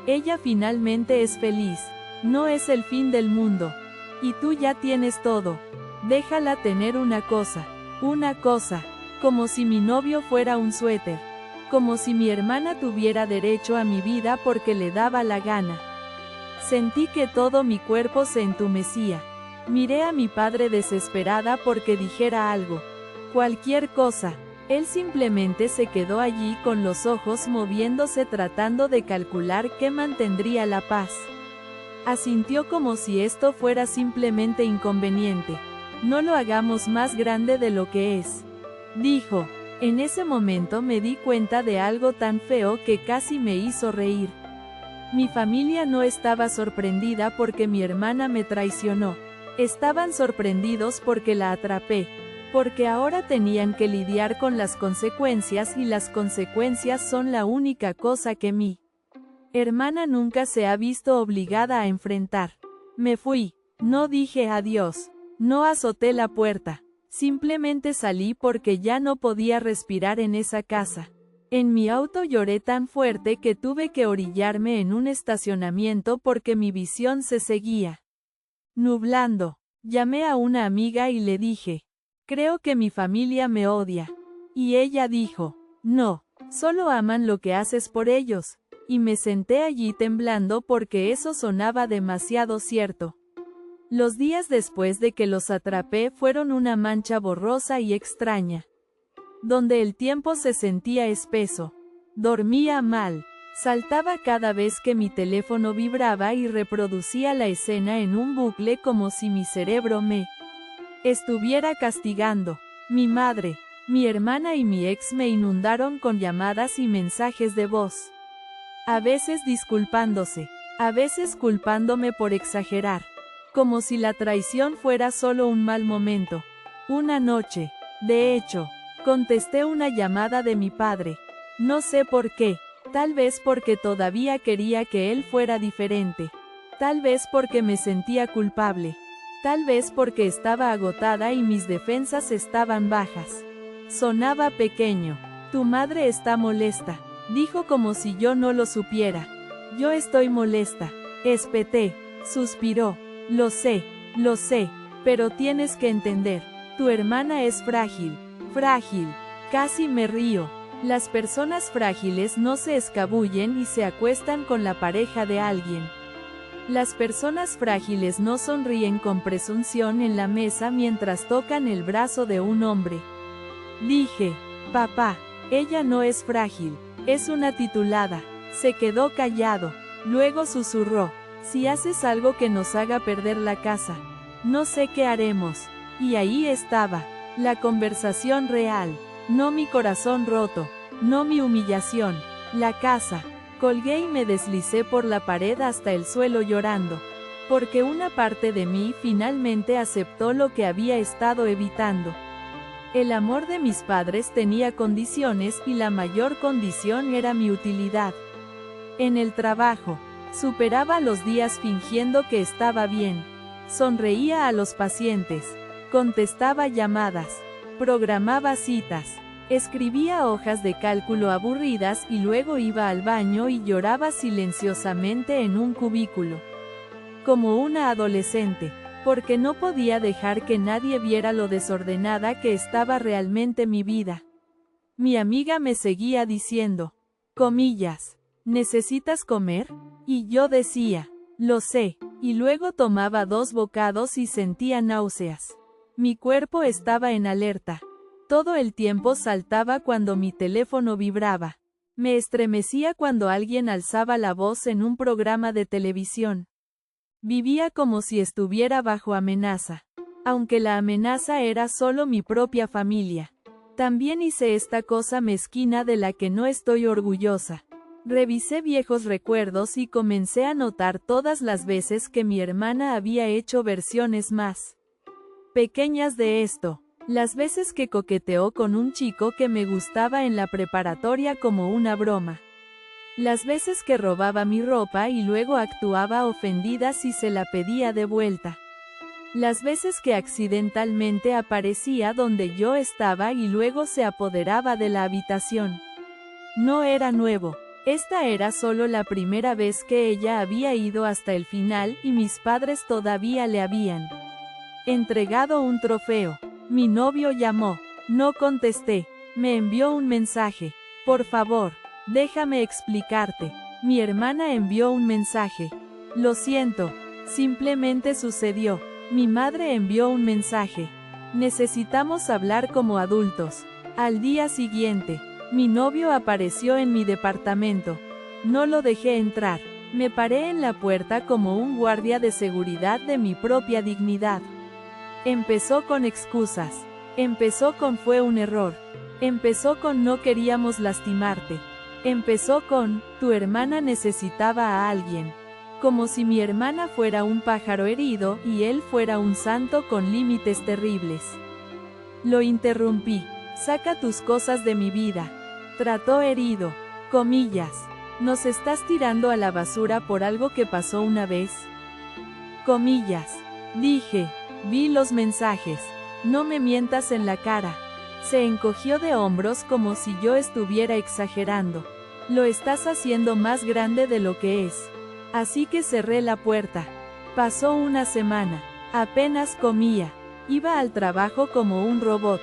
Ella finalmente es feliz. No es el fin del mundo. Y tú ya tienes todo. Déjala tener una cosa, como si mi novio fuera un suéter, como si mi hermana tuviera derecho a mi vida porque le daba la gana. Sentí que todo mi cuerpo se entumecía. Miré a mi padre desesperada porque dijera algo, cualquier cosa. Él simplemente se quedó allí con los ojos moviéndose tratando de calcular qué mantendría la paz. Asintió como si esto fuera simplemente inconveniente. No lo hagamos más grande de lo que es, dijo. En ese momento me di cuenta de algo tan feo que casi me hizo reír. Mi familia no estaba sorprendida porque mi hermana me traicionó. Estaban sorprendidos porque la atrapé, porque ahora tenían que lidiar con las consecuencias y las consecuencias son la única cosa que mi hermana nunca se ha visto obligada a enfrentar. Me fui, no dije adiós, no azoté la puerta, simplemente salí porque ya no podía respirar en esa casa. En mi auto lloré tan fuerte que tuve que orillarme en un estacionamiento porque mi visión se seguía nublando. Llamé a una amiga y le dije, creo que mi familia me odia. Y ella dijo, no, solo aman lo que haces por ellos. Y me senté allí temblando porque eso sonaba demasiado cierto. Los días después de que los atrapé fueron una mancha borrosa y extraña, donde el tiempo se sentía espeso. Dormía mal. Saltaba cada vez que mi teléfono vibraba y reproducía la escena en un bucle como si mi cerebro me estuviera castigando. Mi madre, mi hermana y mi ex me inundaron con llamadas y mensajes de voz. A veces disculpándose, a veces culpándome por exagerar. Como si la traición fuera solo un mal momento. Una noche, de hecho, contesté una llamada de mi padre. No sé por qué. Tal vez porque todavía quería que él fuera diferente. Tal vez porque me sentía culpable. Tal vez porque estaba agotada y mis defensas estaban bajas. Sonaba pequeño. Tu madre está molesta, dijo como si yo no lo supiera. Yo estoy molesta. Espeté. Suspiró. Lo sé, pero tienes que entender. Tu hermana es frágil. Frágil. Casi me río. Las personas frágiles no se escabullen y se acuestan con la pareja de alguien. Las personas frágiles no sonríen con presunción en la mesa mientras tocan el brazo de un hombre. Dije, papá, ella no es frágil, es una titulada. Se quedó callado, luego susurró, si haces algo que nos haga perder la casa, no sé qué haremos. Y ahí estaba, la conversación real. No mi corazón roto, no mi humillación, la casa. Colgué y me deslicé por la pared hasta el suelo llorando, porque una parte de mí finalmente aceptó lo que había estado evitando. El amor de mis padres tenía condiciones y la mayor condición era mi utilidad. En el trabajo, superaba los días fingiendo que estaba bien, sonreía a los pacientes, contestaba llamadas, programaba citas, escribía hojas de cálculo aburridas y luego iba al baño y lloraba silenciosamente en un cubículo. Como una adolescente, porque no podía dejar que nadie viera lo desordenada que estaba realmente mi vida. Mi amiga me seguía diciendo, comillas, ¿necesitas comer? Y yo decía, lo sé, y luego tomaba 2 bocados y sentía náuseas. Mi cuerpo estaba en alerta. Todo el tiempo saltaba cuando mi teléfono vibraba. Me estremecía cuando alguien alzaba la voz en un programa de televisión. Vivía como si estuviera bajo amenaza. Aunque la amenaza era solo mi propia familia. También hice esta cosa mezquina de la que no estoy orgullosa. Revisé viejos recuerdos y comencé a notar todas las veces que mi hermana había hecho versiones más pequeñas de esto. Las veces que coqueteó con un chico que me gustaba en la preparatoria como una broma. Las veces que robaba mi ropa y luego actuaba ofendida si se la pedía de vuelta. Las veces que accidentalmente aparecía donde yo estaba y luego se apoderaba de la habitación. No era nuevo. Esta era solo la primera vez que ella había ido hasta el final y mis padres todavía le habían entregado un trofeo. Mi novio llamó. No contesté. Me envió un mensaje. Por favor, déjame explicarte. Mi hermana envió un mensaje. Lo siento. Simplemente sucedió. Mi madre envió un mensaje. Necesitamos hablar como adultos. Al día siguiente, mi novio apareció en mi departamento. No lo dejé entrar. Me paré en la puerta como un guardia de seguridad de mi propia dignidad. Empezó con excusas. Empezó con fue un error. Empezó con no queríamos lastimarte. Empezó con, tu hermana necesitaba a alguien. Como si mi hermana fuera un pájaro herido y él fuera un santo con límites terribles. Lo interrumpí. Saca tus cosas de mi vida. Trató herido. Comillas. ¿Nos estás tirando a la basura por algo que pasó una vez? Comillas. Dije. Vi los mensajes. No me mientas en la cara. Se encogió de hombros como si yo estuviera exagerando. Lo estás haciendo más grande de lo que es. Así que cerré la puerta. Pasó una semana. Apenas comía. Iba al trabajo como un robot.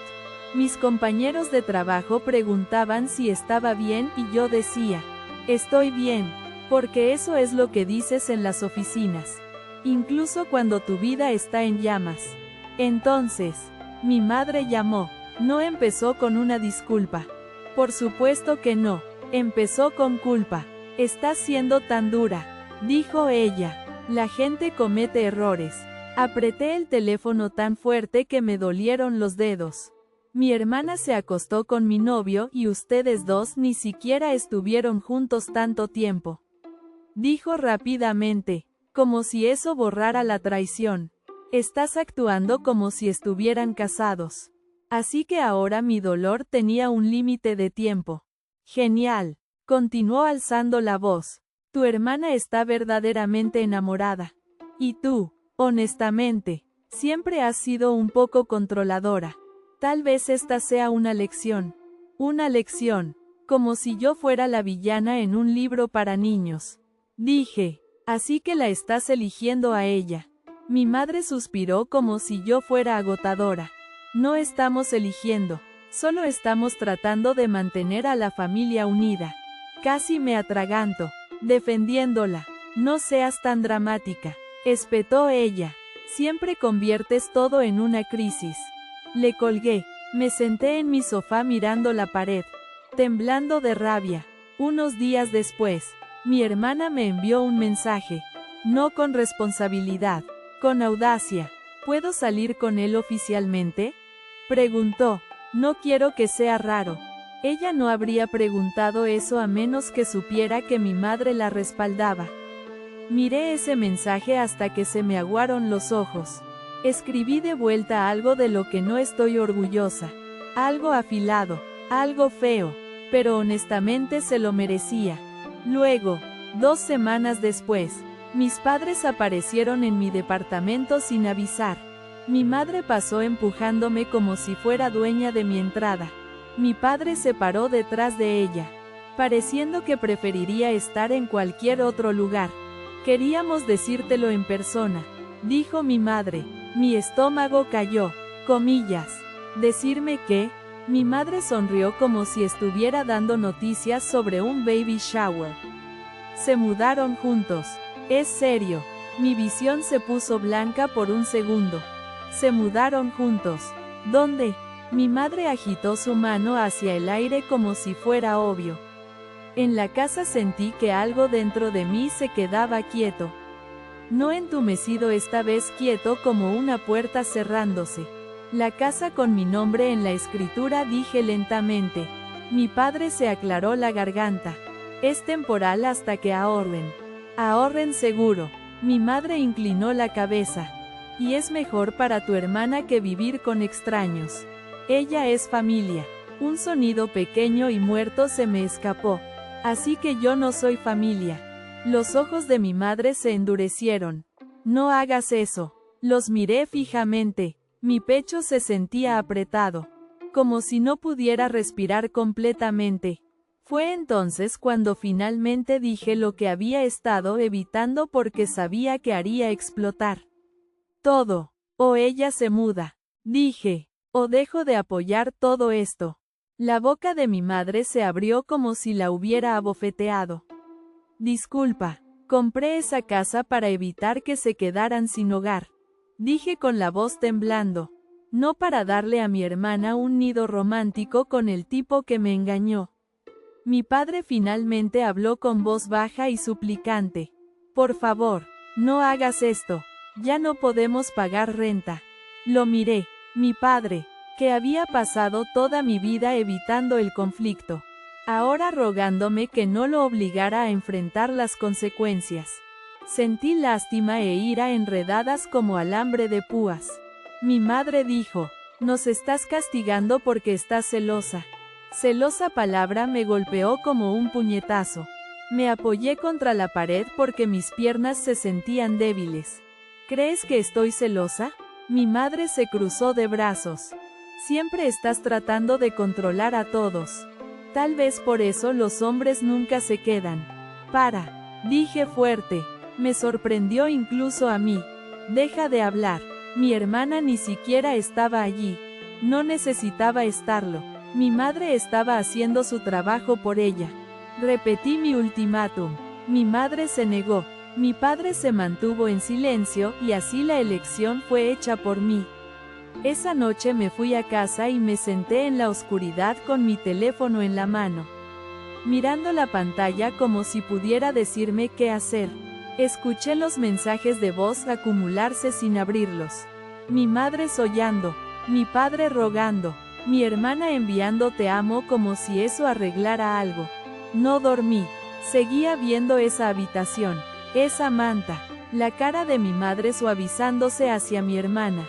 Mis compañeros de trabajo preguntaban si estaba bien y yo decía, estoy bien, porque eso es lo que dices en las oficinas. Incluso cuando tu vida está en llamas. Entonces, mi madre llamó. No empezó con una disculpa. Por supuesto que no. Empezó con culpa. Estás siendo tan dura, dijo ella. La gente comete errores. Apreté el teléfono tan fuerte que me dolieron los dedos. Mi hermana se acostó con mi novio y ustedes dos ni siquiera estuvieron juntos tanto tiempo. Dijo rápidamente, como si eso borrara la traición. Estás actuando como si estuvieran casados. Así que ahora mi dolor tenía un límite de tiempo. Genial. Continuó alzando la voz. Tu hermana está verdaderamente enamorada. Y tú, honestamente, siempre has sido un poco controladora. Tal vez esta sea una lección. Una lección. Como si yo fuera la villana en un libro para niños. Dije, así que la estás eligiendo a ella. Mi madre suspiró como si yo fuera agotadora. No estamos eligiendo, solo estamos tratando de mantener a la familia unida. Casi me atraganto, defendiéndola. No seas tan dramática, espetó ella. Siempre conviertes todo en una crisis. Le colgué, me senté en mi sofá mirando la pared, temblando de rabia. Unos días después, mi hermana me envió un mensaje. No con responsabilidad, con audacia. ¿Puedo salir con él oficialmente? Preguntó. No quiero que sea raro. Ella no habría preguntado eso a menos que supiera que mi madre la respaldaba. Miré ese mensaje hasta que se me aguaron los ojos. Escribí de vuelta algo de lo que no estoy orgullosa. Algo afilado, algo feo, pero honestamente se lo merecía. Luego, 2 semanas después, mis padres aparecieron en mi departamento sin avisar. Mi madre pasó empujándome como si fuera dueña de mi entrada. Mi padre se paró detrás de ella, pareciendo que preferiría estar en cualquier otro lugar. Queríamos decírtelo en persona, dijo mi madre. Mi estómago cayó. Comillas. ¿Decirme qué? Mi madre sonrió como si estuviera dando noticias sobre un baby shower. Se mudaron juntos. Es serio. Mi visión se puso blanca por un segundo. Se mudaron juntos. ¿Dónde? Mi madre agitó su mano hacia el aire como si fuera obvio. En la casa sentí que algo dentro de mí se quedaba quieto. No entumecido, esta vez quieto como una puerta cerrándose. La casa con mi nombre en la escritura, dije lentamente. Mi padre se aclaró la garganta. Es temporal hasta que ahorren. Ahorren seguro. Mi madre inclinó la cabeza. Y es mejor para tu hermana que vivir con extraños. Ella es familia. Un sonido pequeño y muerto se me escapó. Así que yo no soy familia. Los ojos de mi madre se endurecieron. No hagas eso. Los miré fijamente. Mi pecho se sentía apretado. Como si no pudiera respirar completamente. Fue entonces cuando finalmente dije lo que había estado evitando porque sabía que haría explotar todo. O ella se muda, dije, o dejo de apoyar todo esto. La boca de mi madre se abrió como si la hubiera abofeteado. Disculpa, compré esa casa para evitar que se quedaran sin hogar, dije con la voz temblando, no para darle a mi hermana un nido romántico con el tipo que me engañó. Mi padre finalmente habló con voz baja y suplicante. Por favor, no hagas esto, ya no podemos pagar renta. Lo miré, mi padre, que había pasado toda mi vida evitando el conflicto, ahora rogándome que no lo obligara a enfrentar las consecuencias. Sentí lástima e ira enredadas como alambre de púas. Mi madre dijo, nos estás castigando porque estás celosa. Celosa palabra me golpeó como un puñetazo. Me apoyé contra la pared porque mis piernas se sentían débiles. ¿Crees que estoy celosa? Mi madre se cruzó de brazos. Siempre estás tratando de controlar a todos. Tal vez por eso los hombres nunca se quedan. Para, dije fuerte. Me sorprendió incluso a mí. Deja de hablar. Mi hermana ni siquiera estaba allí. No necesitaba estarlo. Mi madre estaba haciendo su trabajo por ella. Repetí mi ultimátum. Mi madre se negó. Mi padre se mantuvo en silencio y así la elección fue hecha por mí. Esa noche me fui a casa y me senté en la oscuridad con mi teléfono en la mano, mirando la pantalla como si pudiera decirme qué hacer. Escuché los mensajes de voz acumularse sin abrirlos. Mi madre sollando, mi padre rogando, mi hermana enviando te amo como si eso arreglara algo. No dormí. Seguía viendo esa habitación, esa manta, la cara de mi madre suavizándose hacia mi hermana.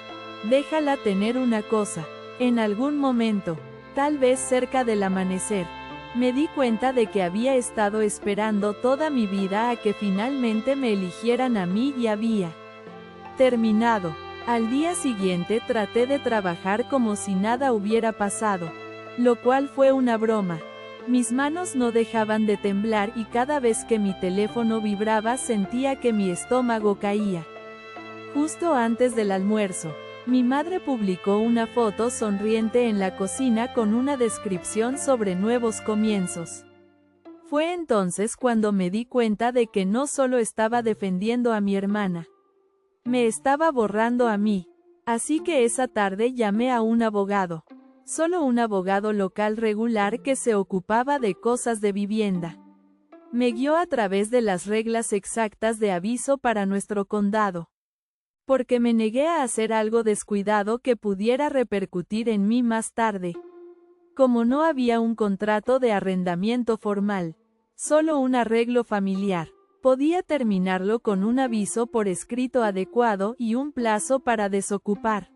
Déjala tener una cosa. En algún momento, tal vez cerca del amanecer, me di cuenta de que había estado esperando toda mi vida a que finalmente me eligieran a mí y había terminado. Al día siguiente traté de trabajar como si nada hubiera pasado, lo cual fue una broma. Mis manos no dejaban de temblar y cada vez que mi teléfono vibraba sentía que mi estómago caía. Justo antes del almuerzo, mi madre publicó una foto sonriente en la cocina con una descripción sobre nuevos comienzos. Fue entonces cuando me di cuenta de que no solo estaba defendiendo a mi hermana, me estaba borrando a mí. Así que esa tarde llamé a un abogado. Solo un abogado local regular que se ocupaba de cosas de vivienda. Me guió a través de las reglas exactas de aviso para nuestro condado. Porque me negué a hacer algo descuidado que pudiera repercutir en mí más tarde. Como no había un contrato de arrendamiento formal, solo un arreglo familiar, podía terminarlo con un aviso por escrito adecuado y un plazo para desocupar.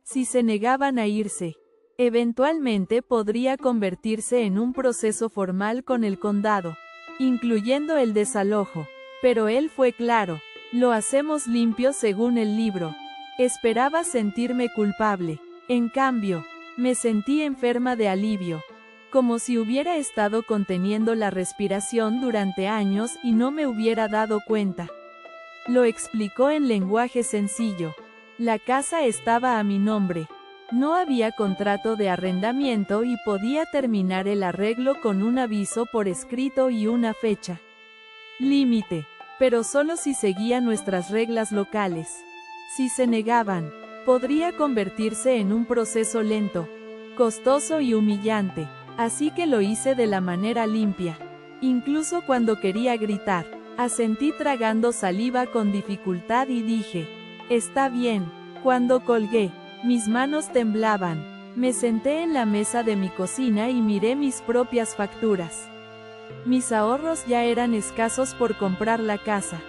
Si se negaban a irse, eventualmente podría convertirse en un proceso formal con el condado, incluyendo el desalojo. Pero él fue claro. Lo hacemos limpio según el libro. Esperaba sentirme culpable. En cambio, me sentí enferma de alivio. Como si hubiera estado conteniendo la respiración durante años y no me hubiera dado cuenta. Lo explicó en lenguaje sencillo. La casa estaba a mi nombre. No había contrato de arrendamiento y podía terminar el arreglo con un aviso por escrito y una fecha límite. Pero solo si seguía nuestras reglas locales. Si se negaban, podría convertirse en un proceso lento, costoso y humillante. Así que lo hice de la manera limpia. Incluso cuando quería gritar, asentí tragando saliva con dificultad y dije, está bien. Cuando colgué, mis manos temblaban. Me senté en la mesa de mi cocina y miré mis propias facturas. Mis ahorros ya eran escasos por comprar la casa.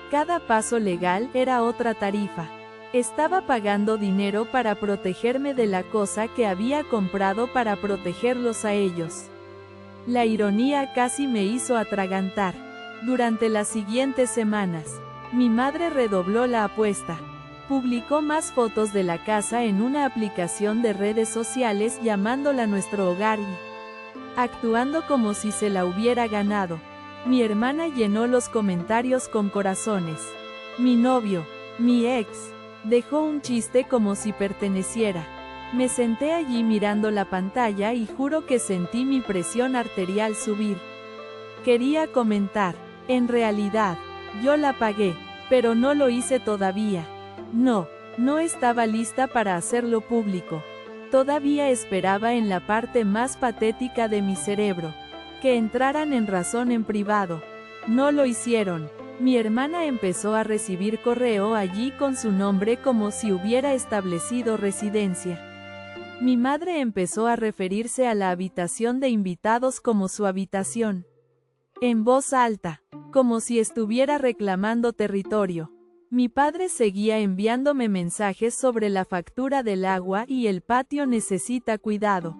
Cada paso legal era otra tarifa. Estaba pagando dinero para protegerme de la cosa que había comprado para protegerlos a ellos. La ironía casi me hizo atragantar. Durante las siguientes semanas, mi madre redobló la apuesta. Publicó más fotos de la casa en una aplicación de redes sociales llamándola Nuestro Hogar y actuando como si se la hubiera ganado. Mi hermana llenó los comentarios con corazones. Mi novio, mi ex, dejó un chiste como si perteneciera. Me senté allí mirando la pantalla y juro que sentí mi presión arterial subir. Quería comentar. En realidad, yo la pagué, pero no lo hice todavía. No estaba lista para hacerlo público. Todavía esperaba en la parte más patética de mi cerebro, que entraran en razón en privado. No lo hicieron. Mi hermana empezó a recibir correo allí con su nombre como si hubiera establecido residencia. Mi madre empezó a referirse a la habitación de invitados como su habitación. En voz alta, como si estuviera reclamando territorio. Mi padre seguía enviándome mensajes sobre la factura del agua y el patio necesita cuidado.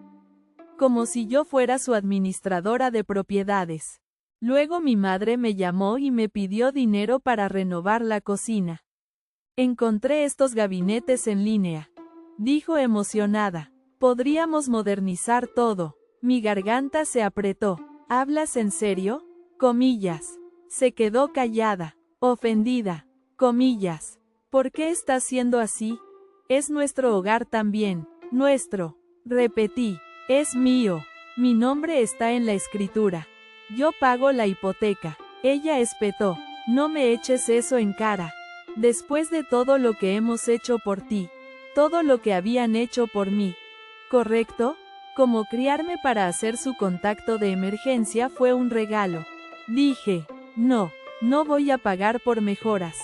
Como si yo fuera su administradora de propiedades. Luego mi madre me llamó y me pidió dinero para renovar la cocina. Encontré estos gabinetes en línea, dijo emocionada. Podríamos modernizar todo. Mi garganta se apretó. ¿Hablas en serio? Comillas. Se quedó callada, ofendida. Comillas. ¿Por qué estás siendo así? Es nuestro hogar también. Nuestro. Repetí. Es mío. Mi nombre está en la escritura. Yo pago la hipoteca. Ella espetó. No me eches eso en cara. Después de todo lo que hemos hecho por ti. Todo lo que habían hecho por mí. ¿Correcto? Como criarme para hacer su contacto de emergencia fue un regalo. Dije, no voy a pagar por mejoras.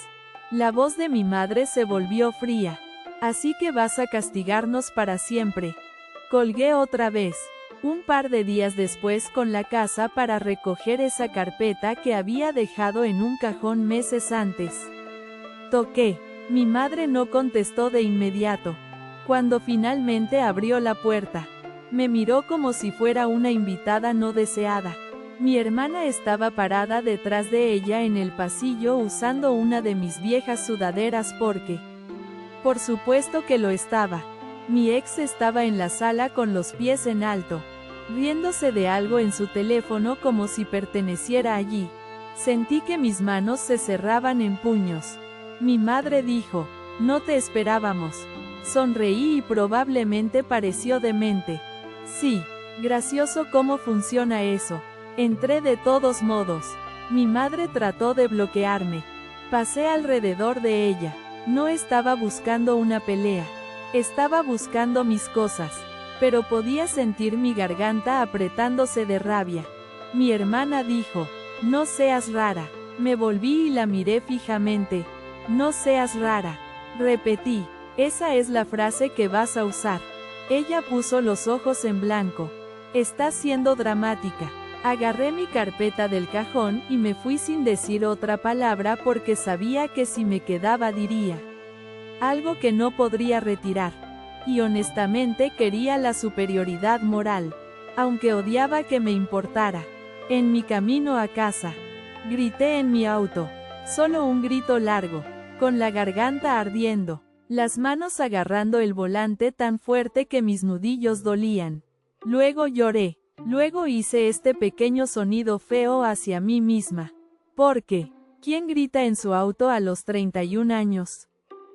La voz de mi madre se volvió fría. Así que vas a castigarnos para siempre. Colgué otra vez, un par de días después con la casa para recoger esa carpeta que había dejado en un cajón meses antes. Toqué. Mi madre no contestó de inmediato. Cuando finalmente abrió la puerta, me miró como si fuera una invitada no deseada. Mi hermana estaba parada detrás de ella en el pasillo usando una de mis viejas sudaderas porque... Por supuesto que lo estaba. Mi ex estaba en la sala con los pies en alto, riéndose de algo en su teléfono como si perteneciera allí. Sentí que mis manos se cerraban en puños. Mi madre dijo, no te esperábamos. Sonreí y probablemente pareció demente. Sí, gracioso cómo funciona eso. Entré de todos modos. Mi madre trató de bloquearme. Pasé alrededor de ella. No estaba buscando una pelea. Estaba buscando mis cosas. Pero podía sentir mi garganta apretándose de rabia. Mi hermana dijo, no seas rara. Me volví y la miré fijamente. No seas rara. Repetí. Esa es la frase que vas a usar. Ella puso los ojos en blanco. Estás siendo dramática. Agarré mi carpeta del cajón y me fui sin decir otra palabra porque sabía que si me quedaba diría algo que no podría retirar. Y honestamente quería la superioridad moral, aunque odiaba que me importara. En mi camino a casa, grité en mi auto. Solo un grito largo, con la garganta ardiendo. Las manos agarrando el volante tan fuerte que mis nudillos dolían. Luego lloré. Luego hice este pequeño sonido feo hacia mí misma. Porque, ¿quién grita en su auto a los 31 años?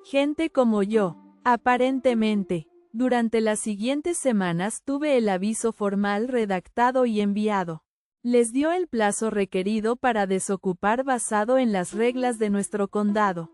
Gente como yo. Aparentemente. Durante las siguientes semanas tuve el aviso formal redactado y enviado. Les dio el plazo requerido para desocupar basado en las reglas de nuestro condado.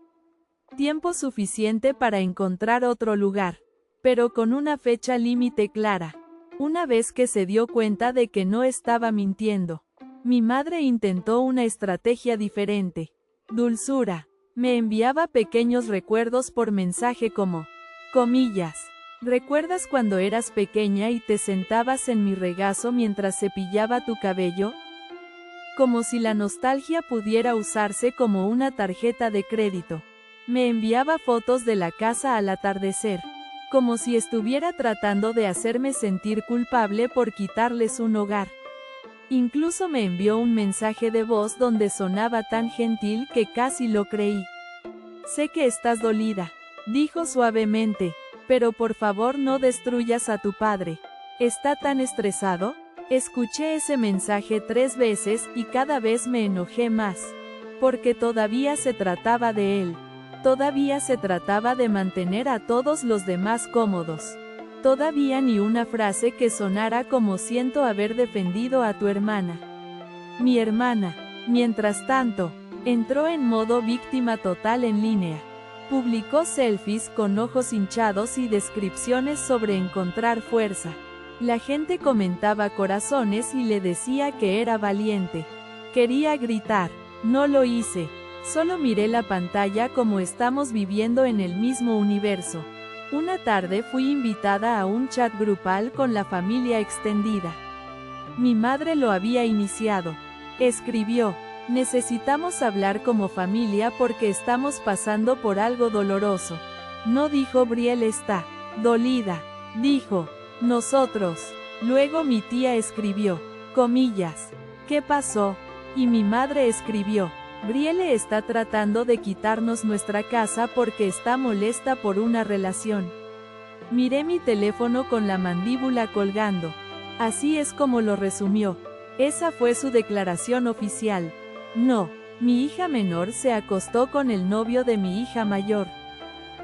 Tiempo suficiente para encontrar otro lugar, pero con una fecha límite clara. Una vez que se dio cuenta de que no estaba mintiendo, mi madre intentó una estrategia diferente. Dulzura. Me enviaba pequeños recuerdos por mensaje como, comillas, ¿recuerdas cuando eras pequeña y te sentabas en mi regazo mientras cepillaba tu cabello? Como si la nostalgia pudiera usarse como una tarjeta de crédito. Me enviaba fotos de la casa al atardecer, como si estuviera tratando de hacerme sentir culpable por quitarles un hogar. Incluso me envió un mensaje de voz donde sonaba tan gentil que casi lo creí. Sé que estás dolida, dijo suavemente, pero por favor no destruyas a tu padre. ¿Está tan estresado? Escuché ese mensaje 3 veces y cada vez me enojé más. Porque todavía se trataba de él. Todavía se trataba de mantener a todos los demás cómodos. Todavía ni una frase que sonara como siento haber defendido a tu hermana. Mi hermana, mientras tanto, entró en modo víctima total en línea. Publicó selfies con ojos hinchados y descripciones sobre encontrar fuerza. La gente comentaba corazones y le decía que era valiente. Quería gritar. No lo hice. Solo miré la pantalla como estamos viviendo en el mismo universo. Una tarde fui invitada a un chat grupal con la familia extendida. Mi madre lo había iniciado. Escribió: necesitamos hablar como familia porque estamos pasando por algo doloroso. No dijo Brielle está dolida. Dijo, nosotros. Luego mi tía escribió, comillas, ¿qué pasó? Y mi madre escribió, Brielle está tratando de quitarnos nuestra casa porque está molesta por una relación. Miré mi teléfono con la mandíbula colgando. Así es como lo resumió. Esa fue su declaración oficial. No, mi hija menor se acostó con el novio de mi hija mayor.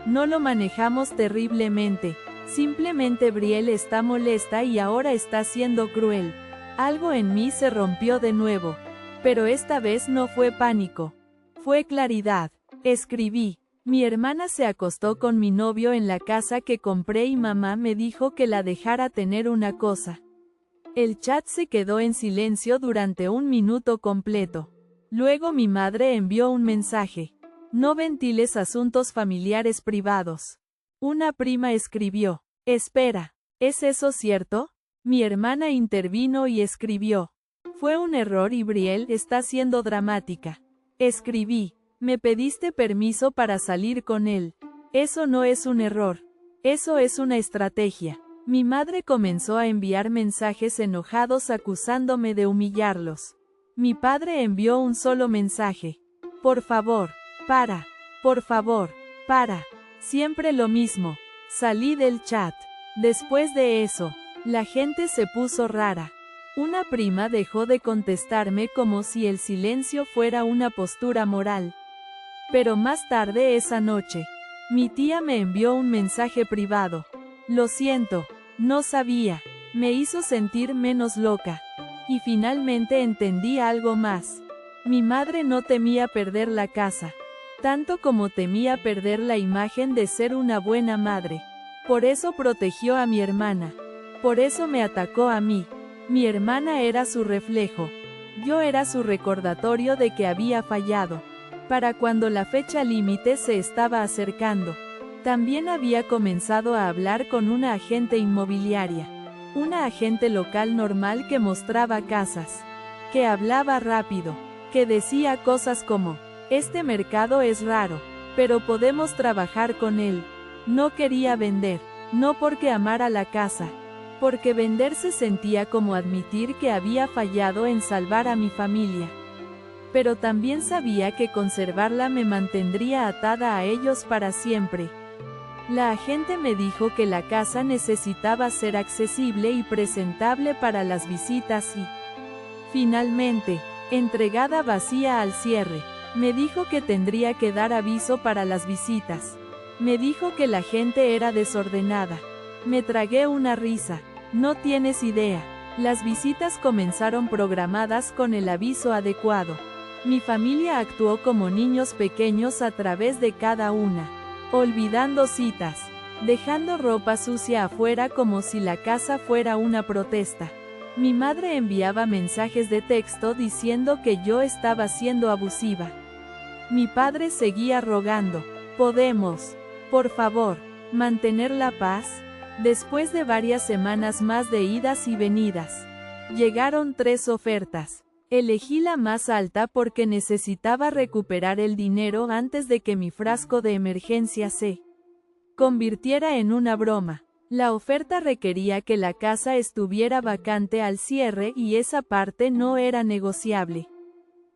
No lo manejamos terriblemente. Simplemente Brielle está molesta y ahora está siendo cruel. Algo en mí se rompió de nuevo. Pero esta vez no fue pánico. Fue claridad. Escribí. Mi hermana se acostó con mi novio en la casa que compré y mamá me dijo que la dejara tener una cosa. El chat se quedó en silencio durante 1 minuto completo. Luego mi madre envió un mensaje. No ventiles asuntos familiares privados. Una prima escribió. Espera, ¿es eso cierto? Mi hermana intervino y escribió. Fue un error y Brielle está siendo dramática. Escribí. Me pediste permiso para salir con él. Eso no es un error. Eso es una estrategia. Mi madre comenzó a enviar mensajes enojados acusándome de humillarlos. Mi padre envió un solo mensaje. Por favor, para. Por favor, para. Siempre lo mismo. Salí del chat. Después de eso, la gente se puso rara. Una prima dejó de contestarme como si el silencio fuera una postura moral. Pero más tarde esa noche, mi tía me envió un mensaje privado. Lo siento, no sabía. Me hizo sentir menos loca. Y finalmente entendí algo más. Mi madre no temía perder la casa, tanto como temía perder la imagen de ser una buena madre. Por eso protegió a mi hermana. Por eso me atacó a mí. Mi hermana era su reflejo. Yo era su recordatorio de que había fallado. Para cuando la fecha límite se estaba acercando, también había comenzado a hablar con una agente inmobiliaria. Una agente local normal que mostraba casas. Que hablaba rápido. Que decía cosas como, este mercado es raro, pero podemos trabajar con él. No quería vender. No porque amara la casa. Porque vender se sentía como admitir que había fallado en salvar a mi familia. Pero también sabía que conservarla me mantendría atada a ellos para siempre. La agente me dijo que la casa necesitaba ser accesible y presentable para las visitas y, finalmente, entregada vacía al cierre. Me dijo que tendría que dar aviso para las visitas. Me dijo que la gente era desordenada. Me tragué una risa. No tienes idea. Las visitas comenzaron programadas con el aviso adecuado. Mi familia actuó como niños pequeños a través de cada una, olvidando citas, dejando ropa sucia afuera como si la casa fuera una protesta. Mi madre enviaba mensajes de texto diciendo que yo estaba siendo abusiva. Mi padre seguía rogando, ¿podemos, por favor, mantener la paz? Después de varias semanas más de idas y venidas, llegaron 3 ofertas. Elegí la más alta porque necesitaba recuperar el dinero antes de que mi frasco de emergencia se convirtiera en una broma. La oferta requería que la casa estuviera vacante al cierre y esa parte no era negociable.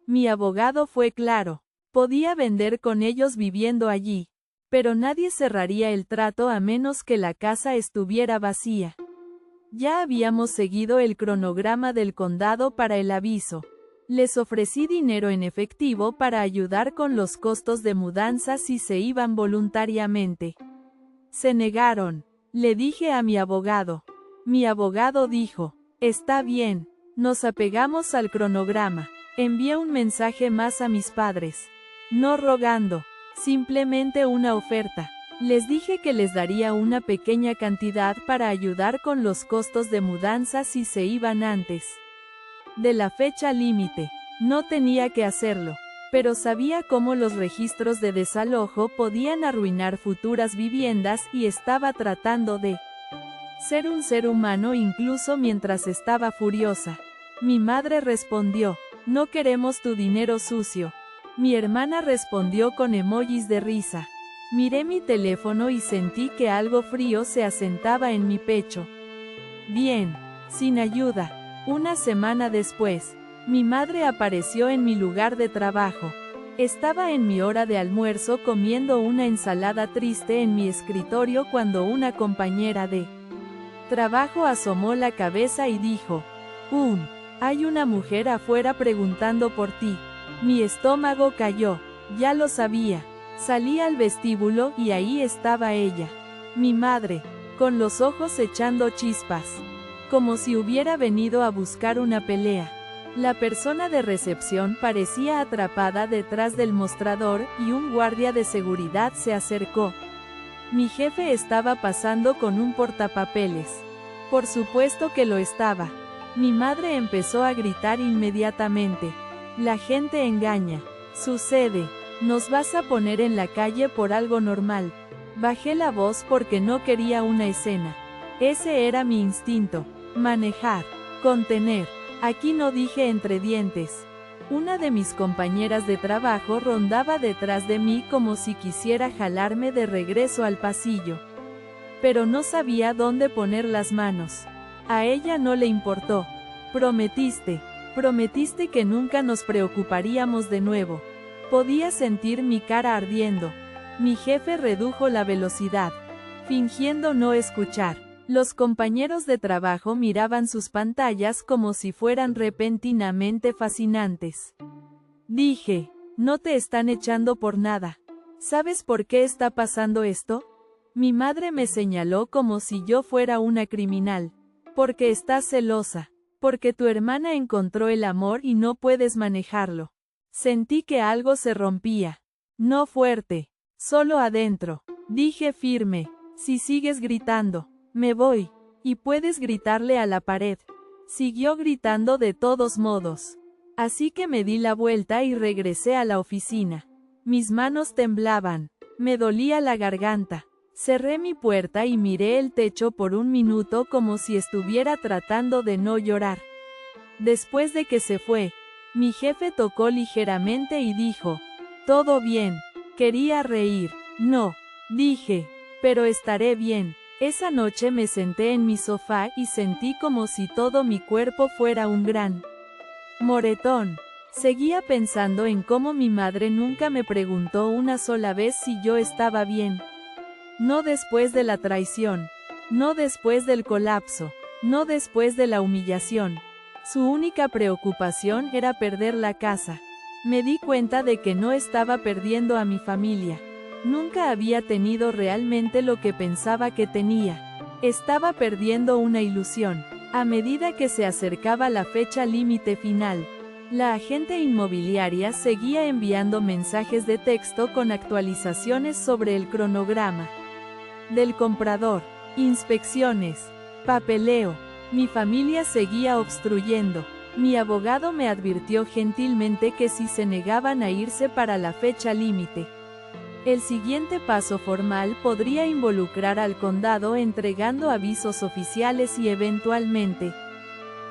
Mi abogado fue claro. Podía vender con ellos viviendo allí. Pero nadie cerraría el trato a menos que la casa estuviera vacía. Ya habíamos seguido el cronograma del condado para el aviso. Les ofrecí dinero en efectivo para ayudar con los costos de mudanza si se iban voluntariamente. Se negaron. Le dije a mi abogado. Mi abogado dijo, está bien, nos apegamos al cronograma. Envié un mensaje más a mis padres. No rogando, simplemente una oferta. Les dije que les daría una pequeña cantidad para ayudar con los costos de mudanza si se iban antes de la fecha límite. No tenía que hacerlo, pero sabía cómo los registros de desalojo podían arruinar futuras viviendas y estaba tratando de ser un ser humano incluso mientras estaba furiosa. Mi madre respondió, no queremos tu dinero sucio. Mi hermana respondió con emojis de risa. Miré mi teléfono y sentí que algo frío se asentaba en mi pecho. Bien, sin ayuda. Una semana después, mi madre apareció en mi lugar de trabajo. Estaba en mi hora de almuerzo comiendo una ensalada triste en mi escritorio cuando una compañera de trabajo asomó la cabeza y dijo, hay una mujer afuera preguntando por ti. Mi estómago cayó, ya lo sabía. Salí al vestíbulo y ahí estaba ella. Mi madre, con los ojos echando chispas. Como si hubiera venido a buscar una pelea. La persona de recepción parecía atrapada detrás del mostrador y un guardia de seguridad se acercó. Mi jefe estaba pasando con un portapapeles. Por supuesto que lo estaba. Mi madre empezó a gritar inmediatamente. La gente engaña. Sucede. Nos vas a poner en la calle por algo normal. Bajé la voz porque no quería una escena. Ese era mi instinto. Manejar. Contener. Aquí no dije entre dientes. Una de mis compañeras de trabajo rondaba detrás de mí como si quisiera jalarme de regreso al pasillo. Pero no sabía dónde poner las manos. A ella no le importó. Prometiste que nunca nos preocuparíamos de nuevo. Podía sentir mi cara ardiendo. Mi jefe redujo la velocidad, fingiendo no escuchar. Los compañeros de trabajo miraban sus pantallas como si fueran repentinamente fascinantes. Dije, no te están echando por nada. ¿Sabes por qué está pasando esto? Mi madre me señaló como si yo fuera una criminal. Porque estás celosa. Porque tu hermana encontró el amor y no puedes manejarlo. Sentí que algo se rompía. No fuerte. Solo adentro. Dije firme, si sigues gritando, me voy. Y puedes gritarle a la pared. Siguió gritando de todos modos. Así que me di la vuelta y regresé a la oficina. Mis manos temblaban. Me dolía la garganta. Cerré mi puerta y miré el techo por un minuto como si estuviera tratando de no llorar. Después de que se fue, mi jefe tocó ligeramente y dijo, todo bien. Quería reír. No, dije, pero estaré bien. Esa noche me senté en mi sofá y sentí como si todo mi cuerpo fuera un gran moretón. Seguía pensando en cómo mi madre nunca me preguntó una sola vez si yo estaba bien. No después de la traición. No después del colapso. No después de la humillación. Su única preocupación era perder la casa. Me di cuenta de que no estaba perdiendo a mi familia. Nunca había tenido realmente lo que pensaba que tenía. Estaba perdiendo una ilusión. A medida que se acercaba la fecha límite final, la agente inmobiliaria seguía enviando mensajes de texto con actualizaciones sobre el cronograma del comprador, inspecciones, papeleo. Mi familia seguía obstruyendo. Mi abogado me advirtió gentilmente que si se negaban a irse para la fecha límite, el siguiente paso formal podría involucrar al condado entregando avisos oficiales y eventualmente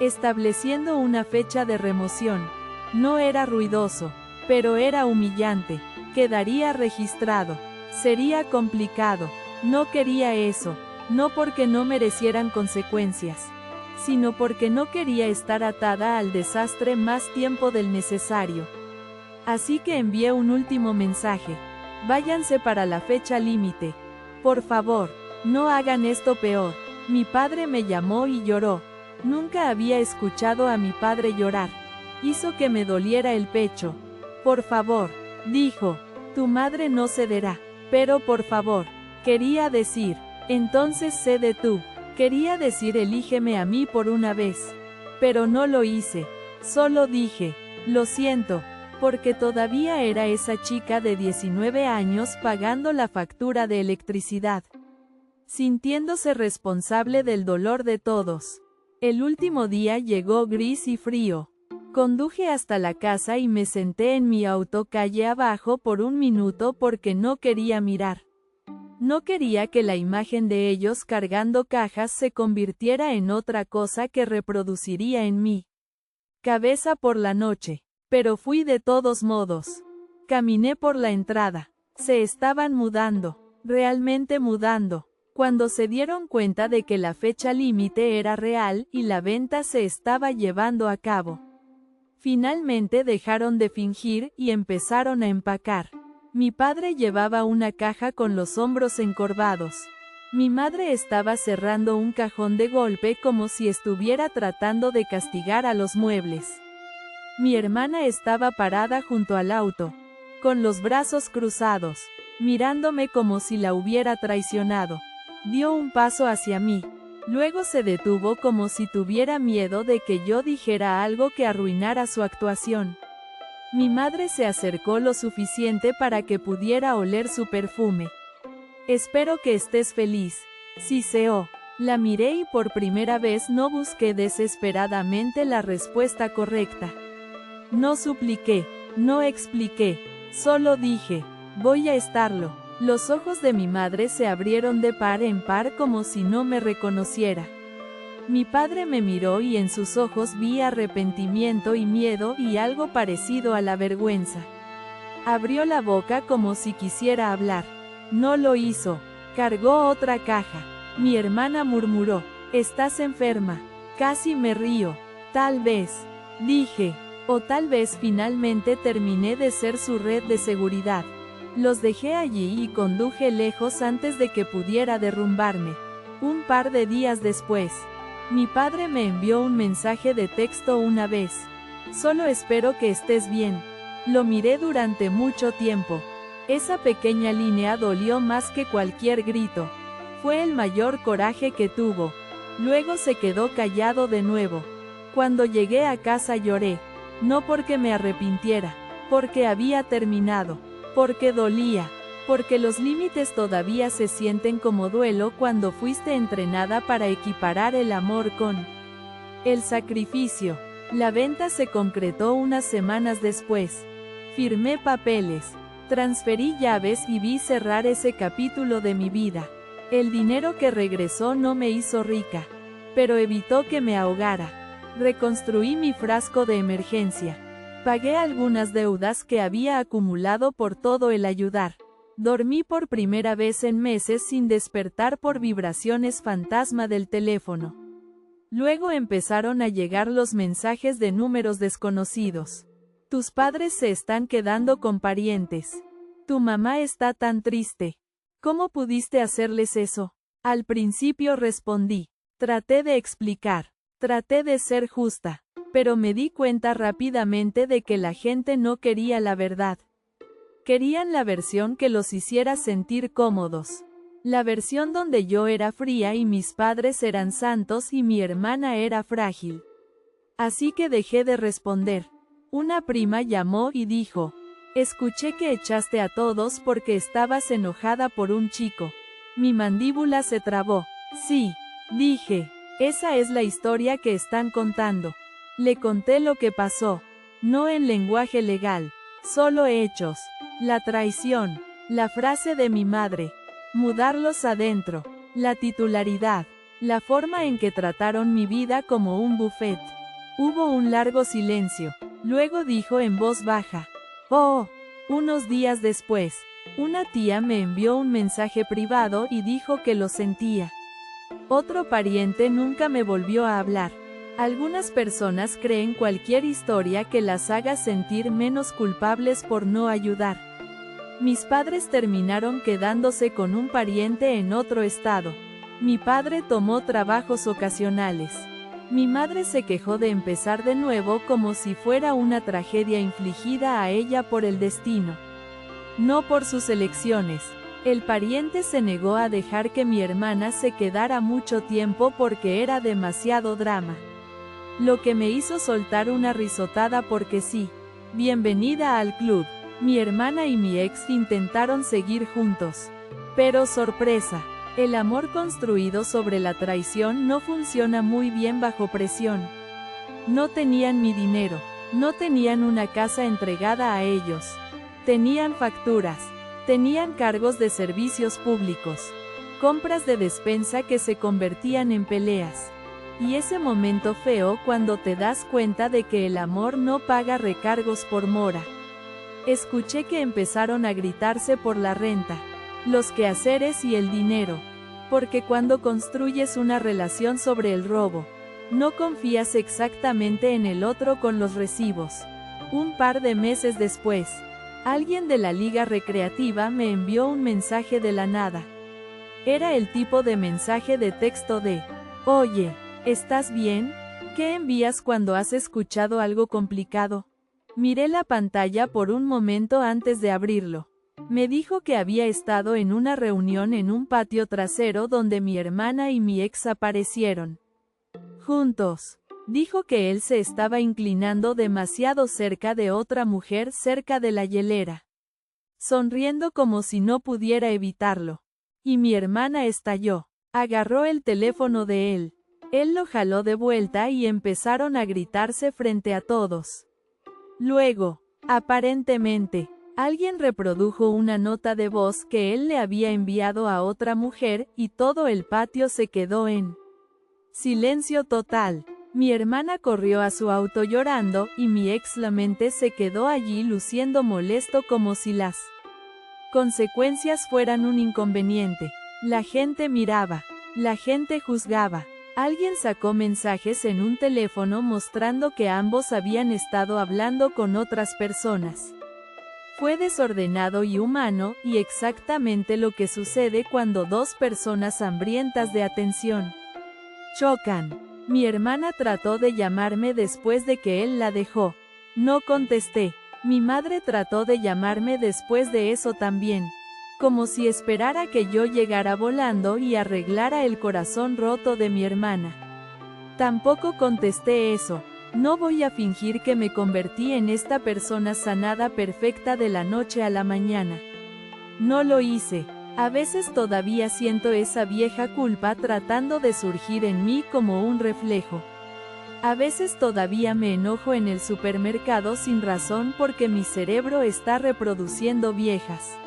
estableciendo una fecha de remoción. No era ruidoso, pero era humillante. Quedaría registrado. Sería complicado. No quería eso, no porque no merecieran consecuencias, sino porque no quería estar atada al desastre más tiempo del necesario. Así que envié un último mensaje. Váyanse para la fecha límite. Por favor, no hagan esto peor. Mi padre me llamó y lloró. Nunca había escuchado a mi padre llorar. Hizo que me doliera el pecho. Por favor, dijo, tu madre no cederá. Pero por favor, quería decir, entonces cede tú. Quería decir elígeme a mí por una vez. Pero no lo hice. Solo dije, lo siento, porque todavía era esa chica de 19 años pagando la factura de electricidad, sintiéndose responsable del dolor de todos. El último día llegó gris y frío. Conduje hasta la casa y me senté en mi auto calle abajo por un minuto porque no quería mirar. No quería que la imagen de ellos cargando cajas se convirtiera en otra cosa que reproduciría en mi cabeza por la noche. Pero fui de todos modos. Caminé por la entrada. Se estaban mudando, realmente mudando. Cuando se dieron cuenta de que la fecha límite era real y la venta se estaba llevando a cabo. Finalmente dejaron de fingir y empezaron a empacar. Mi padre llevaba una caja con los hombros encorvados. Mi madre estaba cerrando un cajón de golpe como si estuviera tratando de castigar a los muebles. Mi hermana estaba parada junto al auto, con los brazos cruzados, mirándome como si la hubiera traicionado. Dio un paso hacia mí. Luego se detuvo como si tuviera miedo de que yo dijera algo que arruinara su actuación. Mi madre se acercó lo suficiente para que pudiera oler su perfume. Espero que estés feliz. Siseó. La miré y por primera vez no busqué desesperadamente la respuesta correcta. No supliqué, no expliqué, solo dije, voy a estarlo. Los ojos de mi madre se abrieron de par en par como si no me reconociera. Mi padre me miró y en sus ojos vi arrepentimiento y miedo y algo parecido a la vergüenza. Abrió la boca como si quisiera hablar. No lo hizo. Cargó otra caja. Mi hermana murmuró, estás enferma. Casi me río. Tal vez, dije. O tal vez finalmente terminé de ser su red de seguridad. Los dejé allí y conduje lejos antes de que pudiera derrumbarme. Un par de días después, mi padre me envió un mensaje de texto una vez. Solo espero que estés bien. Lo miré durante mucho tiempo. Esa pequeña línea dolió más que cualquier grito. Fue el mayor coraje que tuvo. Luego se quedó callado de nuevo. Cuando llegué a casa lloré. No porque me arrepintiera, porque había terminado, porque dolía, porque los límites todavía se sienten como duelo cuando fuiste entrenada para equiparar el amor con el sacrificio. La venta se concretó unas semanas después. Firmé papeles, transferí llaves y vi cerrar ese capítulo de mi vida. El dinero que regresó no me hizo rica, pero evitó que me ahogara. Reconstruí mi frasco de emergencia. Pagué algunas deudas que había acumulado por todo el ayudar. Dormí por primera vez en meses sin despertar por vibraciones fantasma del teléfono. Luego empezaron a llegar los mensajes de números desconocidos. Tus padres se están quedando con parientes. Tu mamá está tan triste. ¿Cómo pudiste hacerles eso? Al principio respondí. Traté de explicar. Traté de ser justa, pero me di cuenta rápidamente de que la gente no quería la verdad. Querían la versión que los hiciera sentir cómodos. La versión donde yo era fría y mis padres eran santos y mi hermana era frágil. Así que dejé de responder. Una prima llamó y dijo, escuché que echaste a todos porque estabas enojada por un chico. Mi mandíbula se trabó. Sí, dije. Esa es la historia que están contando. Le conté lo que pasó. No en lenguaje legal. Solo hechos. La traición. La frase de mi madre. Mudarlos adentro. La titularidad. La forma en que trataron mi vida como un buffet. Hubo un largo silencio. Luego dijo en voz baja. Oh. Unos días después, una tía me envió un mensaje privado y dijo que lo sentía. Otro pariente nunca me volvió a hablar. Algunas personas creen cualquier historia que las haga sentir menos culpables por no ayudar. Mis padres terminaron quedándose con un pariente en otro estado. Mi padre tomó trabajos ocasionales. Mi madre se quejó de empezar de nuevo como si fuera una tragedia infligida a ella por el destino. No por sus elecciones. El pariente se negó a dejar que mi hermana se quedara mucho tiempo porque era demasiado drama. Lo que me hizo soltar una risotada porque sí. Bienvenida al club. Mi hermana y mi ex intentaron seguir juntos. Pero sorpresa. El amor construido sobre la traición no funciona muy bien bajo presión. No tenían mi dinero. No tenían una casa entregada a ellos. Tenían facturas. Tenían cargos de servicios públicos. Compras de despensa que se convertían en peleas. Y ese momento feo cuando te das cuenta de que el amor no paga recargos por mora. Escuché que empezaron a gritarse por la renta, los quehaceres y el dinero. Porque cuando construyes una relación sobre el robo, no confías exactamente en el otro con los recibos. Un par de meses después, alguien de la liga recreativa me envió un mensaje de la nada. Era el tipo de mensaje de texto de: oye, ¿estás bien? ¿Qué envías cuando has escuchado algo complicado? Miré la pantalla por un momento antes de abrirlo. Me dijo que había estado en una reunión en un patio trasero donde mi hermana y mi ex aparecieron juntos. Dijo que él se estaba inclinando demasiado cerca de otra mujer cerca de la hielera, sonriendo como si no pudiera evitarlo. Y mi hermana estalló. Agarró el teléfono de él. Él lo jaló de vuelta y empezaron a gritarse frente a todos. Luego, aparentemente, alguien reprodujo una nota de voz que él le había enviado a otra mujer y todo el patio se quedó en silencio total. Mi hermana corrió a su auto llorando y mi ex la mente se quedó allí luciendo molesto como si las consecuencias fueran un inconveniente. La gente miraba. La gente juzgaba. Alguien sacó mensajes en un teléfono mostrando que ambos habían estado hablando con otras personas. Fue desordenado y humano, y exactamente lo que sucede cuando dos personas hambrientas de atención chocan. Mi hermana trató de llamarme después de que él la dejó. No contesté. Mi madre trató de llamarme después de eso también. Como si esperara que yo llegara volando y arreglara el corazón roto de mi hermana. Tampoco contesté eso. No voy a fingir que me convertí en esta persona sanada perfecta de la noche a la mañana. No lo hice. A veces todavía siento esa vieja culpa tratando de surgir en mí como un reflejo. A veces todavía me enojo en el supermercado sin razón porque mi cerebro está reproduciendo viejas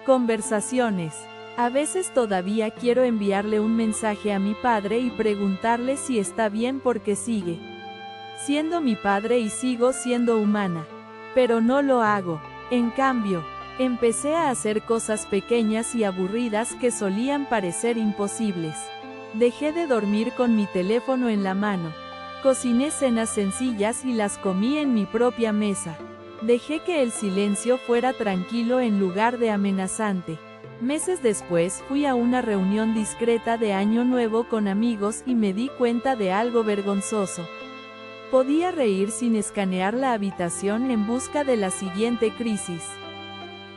conversaciones. A veces todavía quiero enviarle un mensaje a mi padre y preguntarle si está bien porque sigue siendo mi padre y sigo siendo humana. Pero no lo hago. En cambio, empecé a hacer cosas pequeñas y aburridas que solían parecer imposibles. Dejé de dormir con mi teléfono en la mano. Cociné cenas sencillas y las comí en mi propia mesa. Dejé que el silencio fuera tranquilo en lugar de amenazante. Meses después fui a una reunión discreta de Año Nuevo con amigos y me di cuenta de algo vergonzoso. Podía reír sin escanear la habitación en busca de la siguiente crisis.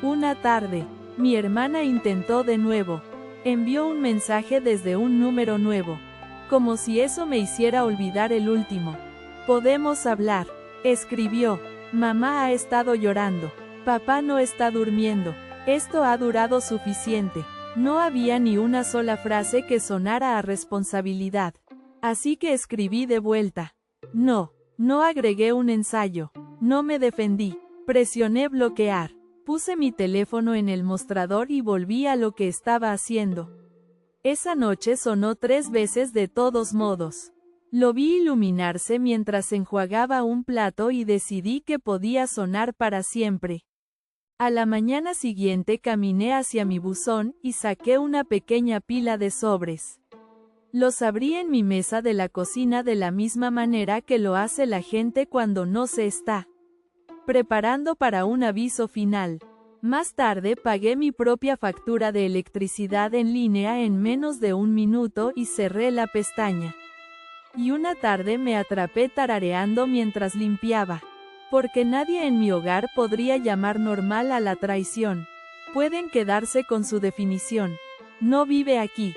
Una tarde, mi hermana intentó de nuevo. Envió un mensaje desde un número nuevo. Como si eso me hiciera olvidar el último. «¿Podemos hablar?», escribió. «Mamá ha estado llorando. Papá no está durmiendo. Esto ha durado suficiente». No había ni una sola frase que sonara a responsabilidad. Así que escribí de vuelta. No agregué un ensayo. No me defendí. Presioné bloquear. Puse mi teléfono en el mostrador y volví a lo que estaba haciendo. Esa noche sonó 3 veces de todos modos. Lo vi iluminarse mientras enjuagaba un plato y decidí que podía sonar para siempre. A la mañana siguiente caminé hacia mi buzón y saqué una pequeña pila de sobres. Los abrí en mi mesa de la cocina de la misma manera que lo hace la gente cuando no se está preparando para un aviso final. Más tarde pagué mi propia factura de electricidad en línea en menos de un minuto y cerré la pestaña. Y una tarde me atrapé tarareando mientras limpiaba. Porque nadie en mi hogar podría llamar normal a la traición. Pueden quedarse con su definición. No vive aquí.